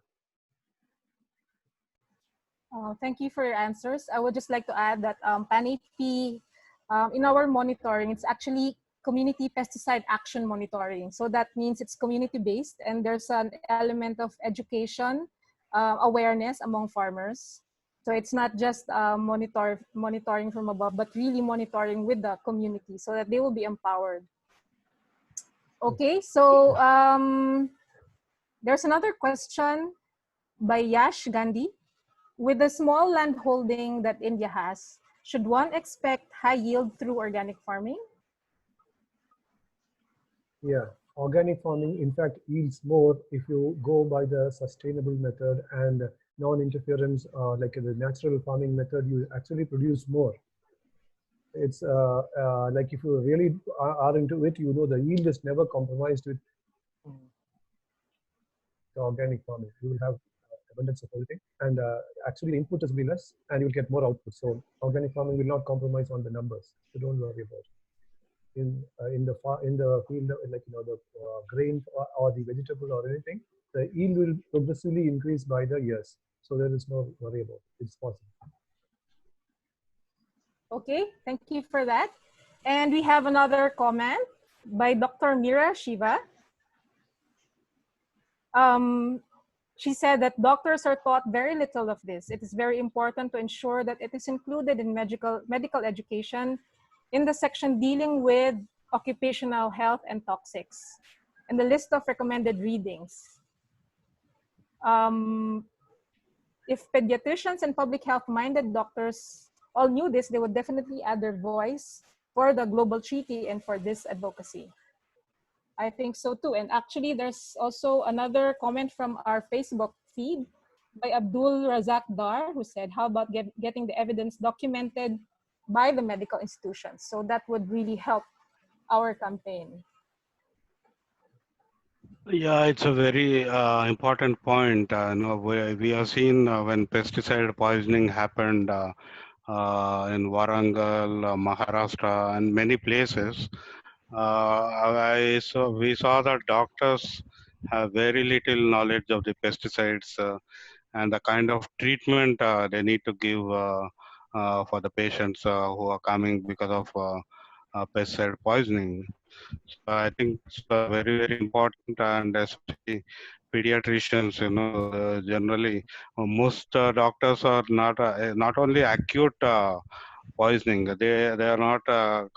Speaker 9: Thank you for your answers. I would just like to add that PANIP, in our monitoring, it's actually community pesticide action monitoring. So that means it's community-based, and there's an element of education, awareness among farmers. So it's not just monitoring from above, but really monitoring with the community so that they will be empowered. Okay, so there's another question by Yash Gandhi. With the small land holding that India has, should one expect high yield through organic farming?
Speaker 8: Yeah, organic farming in fact yields more if you go by the sustainable method and non-interference, like the natural farming method, you actually produce more. It's like if you really are into it, you know the yield is never compromised with the organic farming. You will have abundance of everything, and actually the input is be less, and you'll get more output. So organic farming will not compromise on the numbers. So don't worry about it. In the field, like the grain or the vegetable or anything, the yield will progressively increase by the years. So there is no worry about it. It's possible.
Speaker 9: Okay, thank you for that. And we have another comment by Dr. Mira Shiva. She said that doctors are taught very little of this. It is very important to ensure that it is included in medical education in the section dealing with occupational health and toxics and the list of recommended readings. If pediatricians and public health minded doctors all knew this, they would definitely add their voice for the global treaty and for this advocacy. I think so too. And actually there's also another comment from our Facebook feed by Abdul Razak Dar, who said, how about getting the evidence documented by the medical institutions? So that would really help our campaign.
Speaker 5: Yeah, it's a very important point. We have seen when pesticide poisoning happened in Warangal, Maharashtra, and many places. We saw that doctors have very little knowledge of the pesticides and the kind of treatment they need to give for the patients who are coming because of pesticide poisoning. So I think that's very, very important, and especially pediatricians, generally most doctors are not only acute poisoning, they are not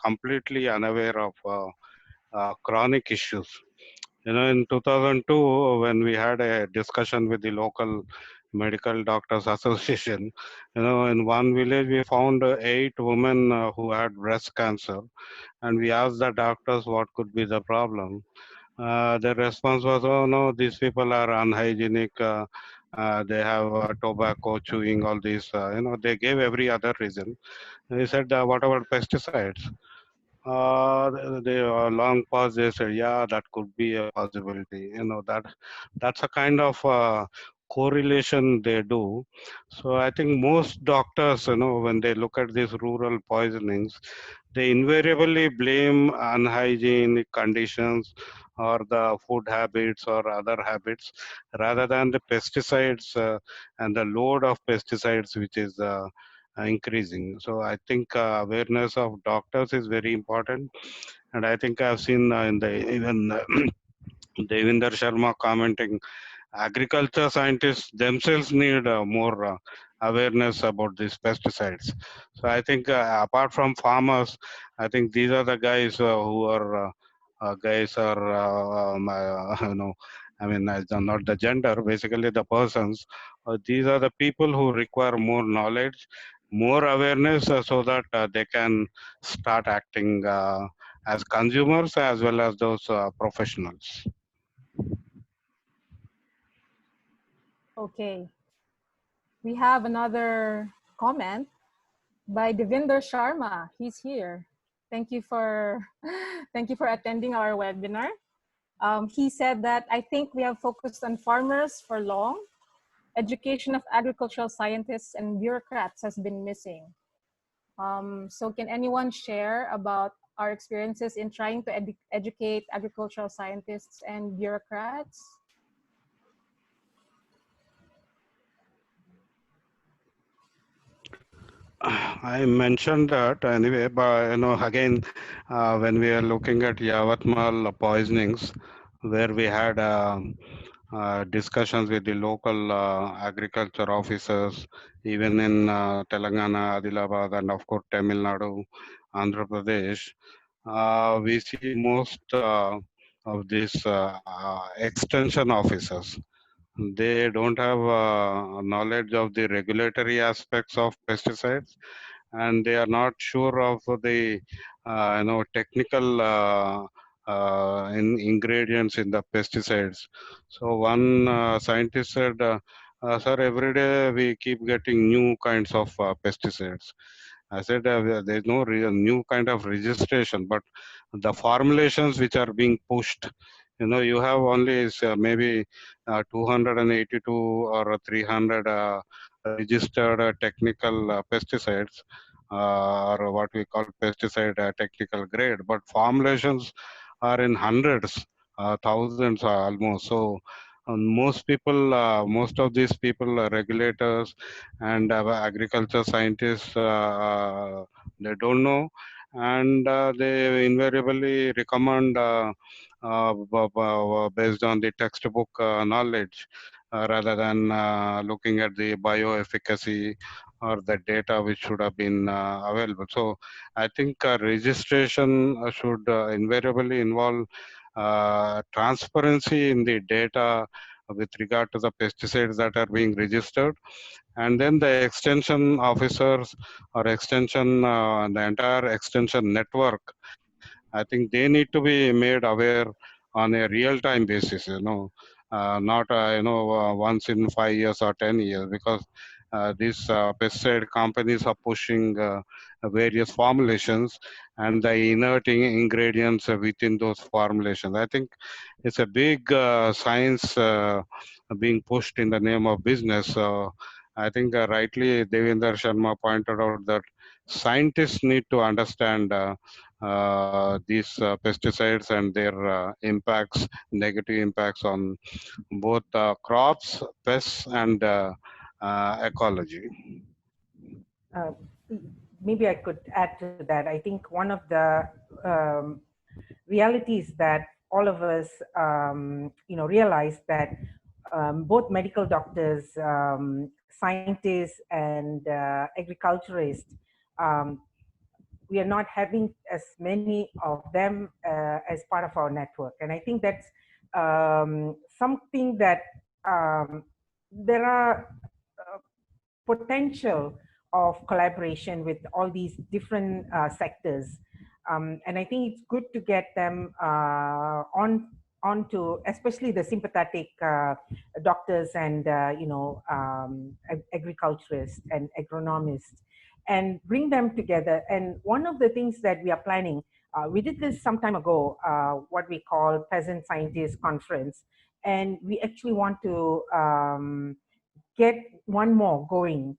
Speaker 5: completely unaware of chronic issues. In 2002, when we had a discussion with the local medical doctors association, in one village we found 8 women who had breast cancer, and we asked the doctors what could be the problem. The response was, oh no, these people are unhygienic, they have tobacco, chewing, all these, they gave every other reason. And he said, what about pesticides? They long pause. They said, "Yeah, that could be a possibility." That's a kind of correlation they do. So I think most doctors, when they look at these rural poisonings, they invariably blame unhygienic conditions or the food habits or other habits rather than the pesticides and the load of pesticides which is increasing. So I think awareness of doctors is very important, and I think I've seen in the even Devinder Sharma commenting, agriculture scientists themselves need more awareness about these pesticides. So I think apart from farmers, I think these are the guys who are I mean, not the gender, basically the persons. These are the people who require more knowledge, more awareness, so that they can start acting as consumers as well as those professionals.
Speaker 9: Okay. We have another comment by Devinder Sharma. He's here. Thank you for attending our webinar. He said that I think we have focused on farmers for long. Education of agricultural scientists and bureaucrats has been missing. So can anyone share about our experiences in trying to educate agricultural scientists and bureaucrats?
Speaker 5: I mentioned that anyway, but again, when we are looking at Yavatmal poisonings, where we had discussions with the local agriculture officers, even in Telangana, Adilabad, and of course Tamil Nadu, Andhra Pradesh, we see most of these extension officers. They don't have knowledge of the regulatory aspects of pesticides, and they are not sure of the technical ingredients in the pesticides. So one scientist said, "Sir, every day we keep getting new kinds of pesticides." I said, "There's no real new kind of registration, but the formulations which are being pushed, you have only maybe 282 or 300 registered technical pesticides, or what we call pesticide technical grade, but formulations are in hundreds, thousands almost. So most of these people, regulators and agriculture scientists, they don't know, and they invariably recommend based on the textbook knowledge, rather than looking at the bioefficacy or the data which should have been available. So I think registration should invariably involve transparency in the data with regard to the pesticides that are being registered, and then the extension officers or the entire extension network, I think they need to be made aware on a real-time basis, not once in 5 years or 10 years, because these pesticide companies are pushing various formulations and the inert ingredients within those formulations. I think it's a big science being pushed in the name of business. So I think rightly Devendra Sharma pointed out that scientists need to understand these pesticides and their negative impacts on both crops, pests, and ecology.
Speaker 10: Uh, Maybe I could add to that. I think one of the realities that all of us, realize that both medical doctors, scientists, and agriculturists, we are not having as many of them as part of our network. And I think that's something that there are potential of collaboration with all these different sectors. And I think it's good to get them onto, especially the sympathetic doctors and agriculturists and agronomists, and bring them together. And one of the things that we are planning, we did this some time ago, what we call Peasant Scientist Conference, and we actually want to get one more going,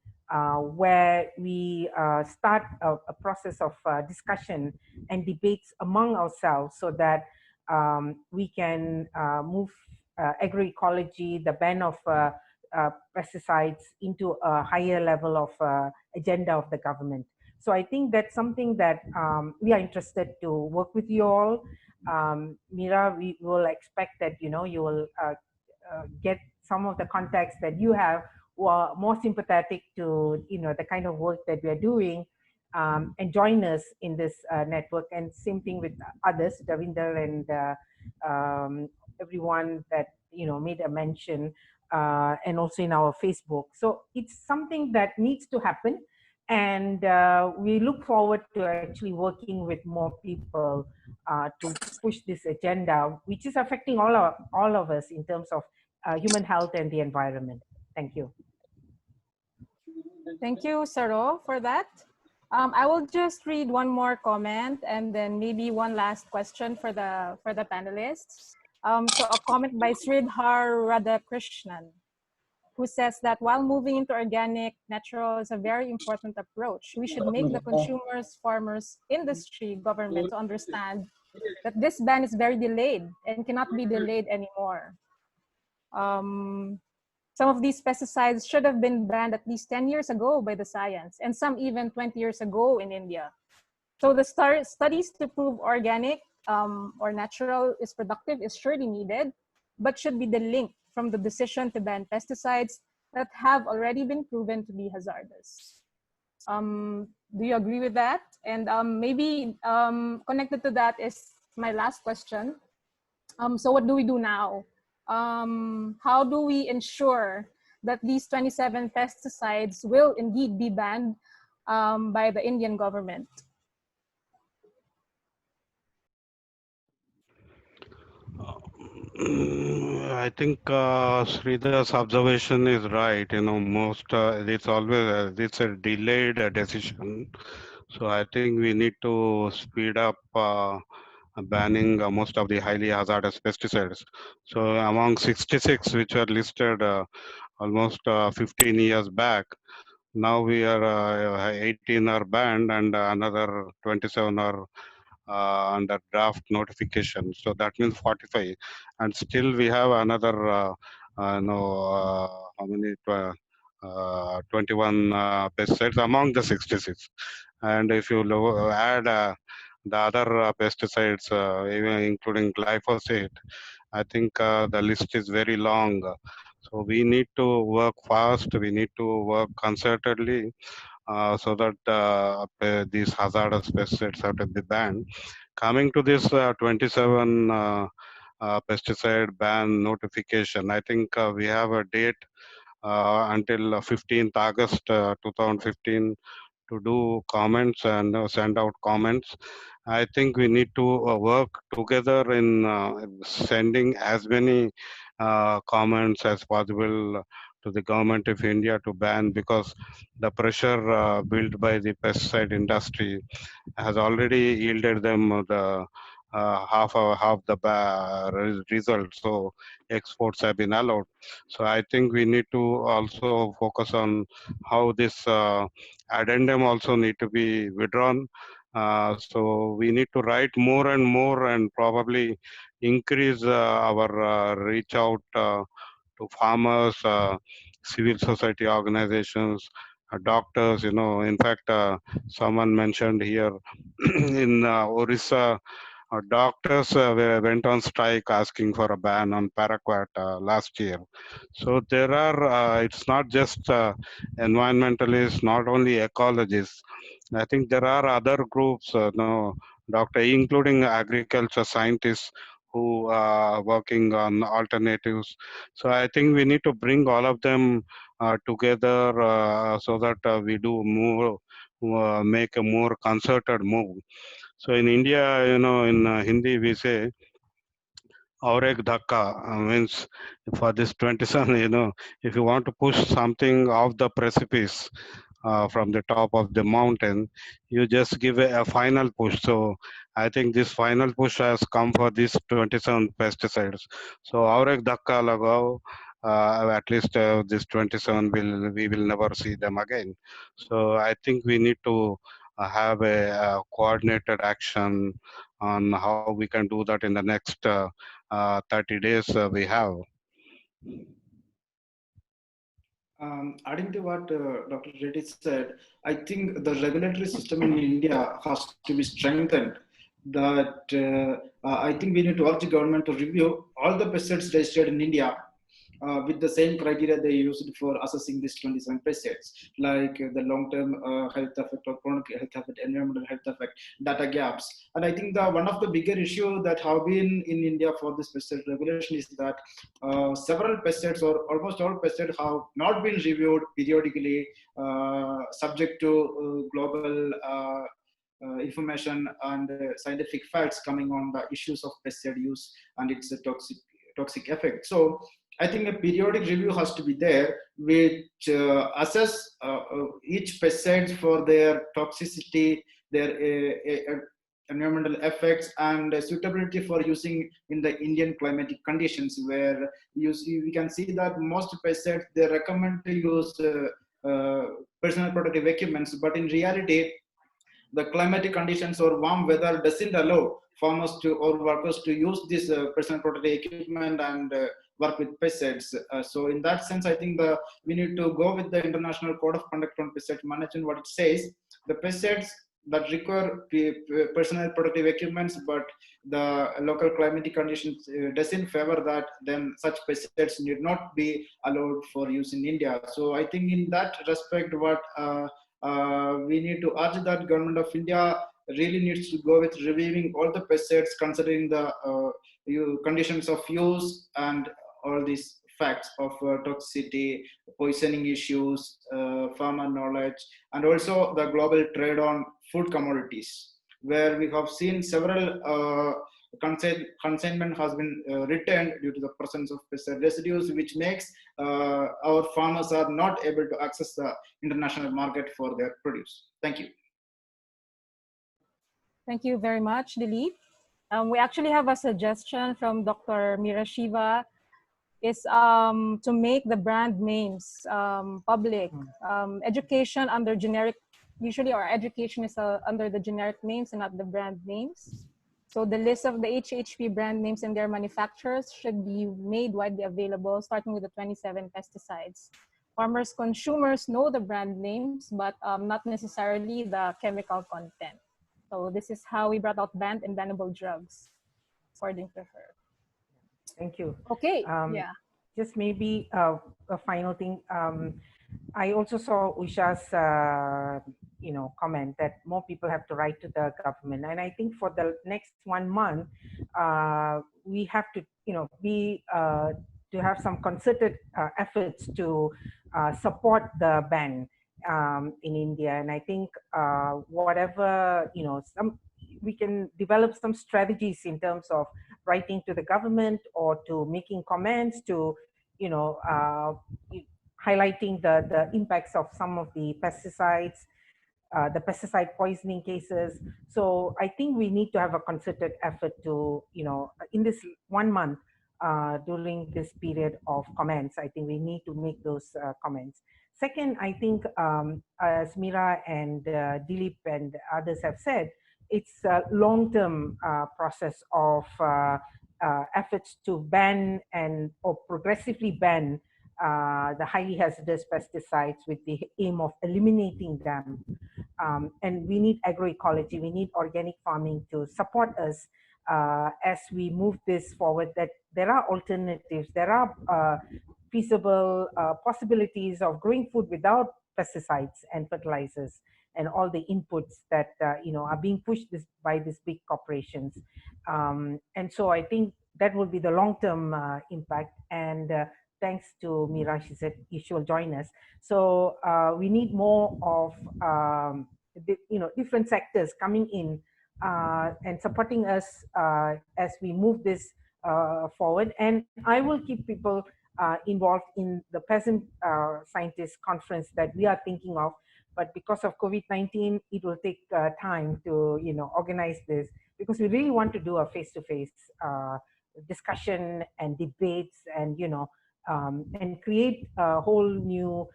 Speaker 10: where we start a process of discussion and debates among ourselves, so that we can move agroecology, the ban of pesticides, into a higher level of agenda of the government. So I think that's something that we are interested to work with you all. Mira, we will expect that you will get some of the contacts that you have who are more sympathetic to the kind of work that we are doing, and join us in this network. And same thing with others, Davinder and everyone that made a mention, and also in our Facebook. So it's something that needs to happen, and we look forward to actually working with more people to push this agenda, which is affecting all of us in terms of human health and the environment. Thank you.
Speaker 9: Thank you, Saro, for that. I will just read one more comment and then maybe one last question for the panelists. So a comment by Sridhar Radhakrishnan. who says that while moving into organic, natural is a very important approach. We should make the consumers, farmers, industry, government to understand that this ban is very delayed and cannot be delayed anymore. Some of these pesticides should have been banned at least 10 years ago by the science, and some even 20 years ago in India. So the studies to prove organic or natural is productive is surely needed, but should be the link from the decision to ban pesticides that have already been proven to be hazardous. Do you agree with that? And maybe connected to that is my last question. So what do we do now? How do we ensure that these 27 pesticides will indeed be banned by the Indian government?
Speaker 5: I think Sridhar's observation is right. You know, most it's always it's a delayed decision. So I think we need to speed up banning most of the highly hazardous pesticides. So among 66 which were listed almost 15 years back, now we are 18 are banned and another 27 are under draft notification. So that means 45, and still we have another how many 21 pesticides among the 66. And if you add the other pesticides, even including glyphosate, I think the list is very long. So we need to work fast. We need to work concertedly so that these hazardous pesticides have to be banned. Coming to this 27 pesticide ban notification, I think we have a date until 15th August 2015 to do comments and send out comments. I think we need to work together in sending as many comments as possible to the government of India to ban, because the pressure built by the pesticide industry has already yielded them the half the result. So exports have been allowed. So I think we need to also focus on how this addendum also need to be withdrawn. So we need to write more and probably increase our reach out to farmers, civil society organizations, doctors. You know, in fact, someone mentioned here in Orissa, doctors went on strike asking for a ban on Paraquad last year. So there are, it's not just environmentalists, not only ecologists. I think there are other groups, no, doctor, including agriculture scientists who are working on alternatives. So I think we need to bring all of them together so that we do more, make a more concerted move. So in India, you know, in Hindi we say और एक धक्का means for this 27, you know, if you want to push something off the precipice from the top of the mountain, you just give a final push. So I think this final push has come for these 27 pesticides. So और एक धक्का लगाओ, at least this 27 we will never see them again. So I think we need to have a coordinated action on how we can do that in the next 30 days we have.
Speaker 6: Adding to what Dr. Reddy said, I think the regulatory system in India has to be strengthened. That I think we need to urge the government to review all the pesticides registered in India with the same criteria they used for assessing these 27 pesticides, like the long-term health effect or chronic health effect, environmental health effect, data gaps. And I think one of the bigger issue that have been in India for this pesticide regulation is that several pesticides or almost all pesticides have not been reviewed periodically, subject to global information and scientific facts coming on the issues of pesticide use and its toxic effect. So I think a periodic review has to be there, which assess each pesticide for their toxicity, their environmental effects and suitability for using in the Indian climatic conditions, where we can see that most pesticides, they recommend to use personal protective equipments, but in reality, the climatic conditions or warm weather doesn't allow farmers to or workers to use this personal protective equipment and work with pesticides. So in that sense, I think we need to go with the International Code of Conduct on Pesticide Management. What it says, the pesticides that require personal protective equipments, but the local climatic conditions doesn't favor that, then such pesticides need not be allowed for use in India. So I think in that respect, what we need to urge that Government of India really needs to go with reviewing all the pesticides, considering the conditions of use and all these facts of toxicity, poisoning issues, farmer knowledge, and also the global trade on food commodities, where we have seen several consignment has been returned due to the presence of pesticide residues, which makes our farmers are not able to access the international market for their produce. Thank you.
Speaker 9: Thank you very much, Dilip. We actually have a suggestion from Dr. Mira Shiva, is to make the brand names public. Education under generic, usually our education is under the generic names and not the brand names. So the list of the HHP brand names and their manufacturers should be made widely available, starting with the 27 pesticides. Farmers, consumers know the brand names, but not necessarily the chemical content. So this is how we brought out banned and bannable drugs, according to her.
Speaker 10: Thank you.
Speaker 9: Okay, yeah.
Speaker 10: Just maybe a final thing. I also saw Usha's, comment that more people have to write to the government, and I think for the next 1 month, we have to, to have some concerted efforts to support the ban in India, and I think whatever we can develop some strategies in terms of writing to the government or to making comments to, highlighting the impacts of some of the pesticides, the pesticide poisoning cases. So I think we need to have a concerted effort to, in this 1 month, during this period of comments, I think we need to make those comments. Second, I think as Mira and Dilip and others have said, it's a long-term process of efforts to ban or progressively ban the highly hazardous pesticides with the aim of eliminating them. And we need agroecology, we need organic farming to support us as we move this forward, that there are alternatives, there are feasible possibilities of growing food without pesticides and fertilizers and all the inputs that are being pushed by these big corporations. And so I think that will be the long-term impact. And thanks to Mira, she said she will join us. So we need more of different sectors coming in and supporting us as we move this forward. And I will keep people involved in the Peasant Scientist Conference that we are thinking of. But because of COVID-19, it will take time to organize this, because we really want to do a face-to-face discussion and debates and and create a whole new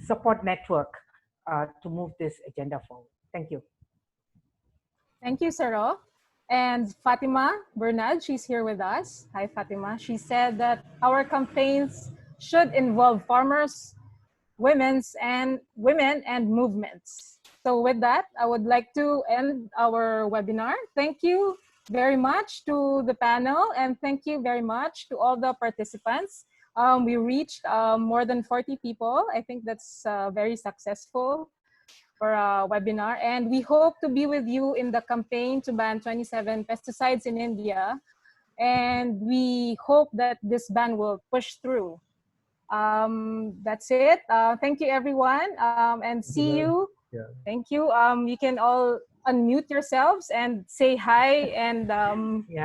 Speaker 10: support network to move this agenda forward. Thank you.
Speaker 9: Thank you, Sarah. And Fatima Bernard, she's here with us. Hi, Fatima. She said that our campaigns should involve farmers, women and movements. So with that, I would like to end our webinar. Thank you very much to the panel, and thank you very much to all the participants. We reached more than 40 people. I think that's very successful for a webinar, and we hope to be with you in the campaign to ban 27 pesticides in India, and we hope that this ban will push through. That's it. Thank you, everyone, and see you.
Speaker 8: Yeah.
Speaker 9: Thank you. You can all unmute yourselves and say hi and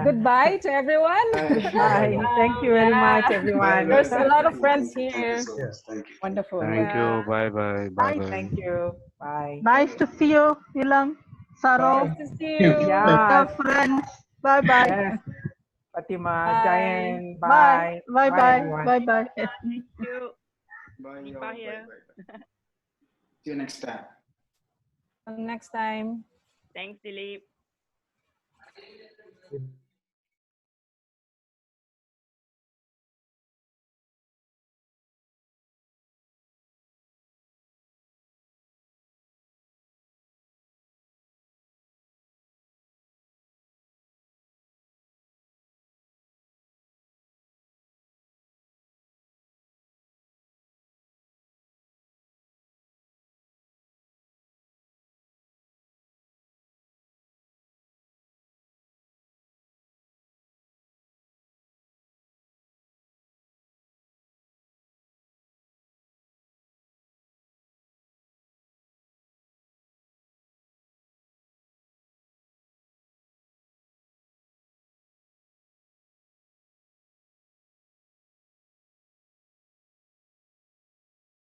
Speaker 9: goodbye to everyone.
Speaker 10: Bye. Thank you very much, everyone.
Speaker 9: There's a lot of friends here.
Speaker 11: Thank you so much. Thank you.
Speaker 10: Wonderful.
Speaker 5: Thank you. Bye bye. Bye bye.
Speaker 10: Thank you. Bye.
Speaker 11: Nice to see you, Ilang. Saro.
Speaker 9: Nice to see you.
Speaker 10: Yeah.
Speaker 11: Friends. Bye-bye.
Speaker 10: Yes. Fatima,
Speaker 9: Bye.
Speaker 10: Jayan,
Speaker 11: Bye.
Speaker 10: bye. Bye,
Speaker 11: Bye-bye.
Speaker 10: everyone.
Speaker 11: Bye-bye.
Speaker 12: Thank you.
Speaker 6: Bye,
Speaker 12: Nipa
Speaker 6: y'all. Bye,
Speaker 12: here.
Speaker 6: bye, bye. See you next time.
Speaker 9: Until next time.
Speaker 12: Thanks, Dilip.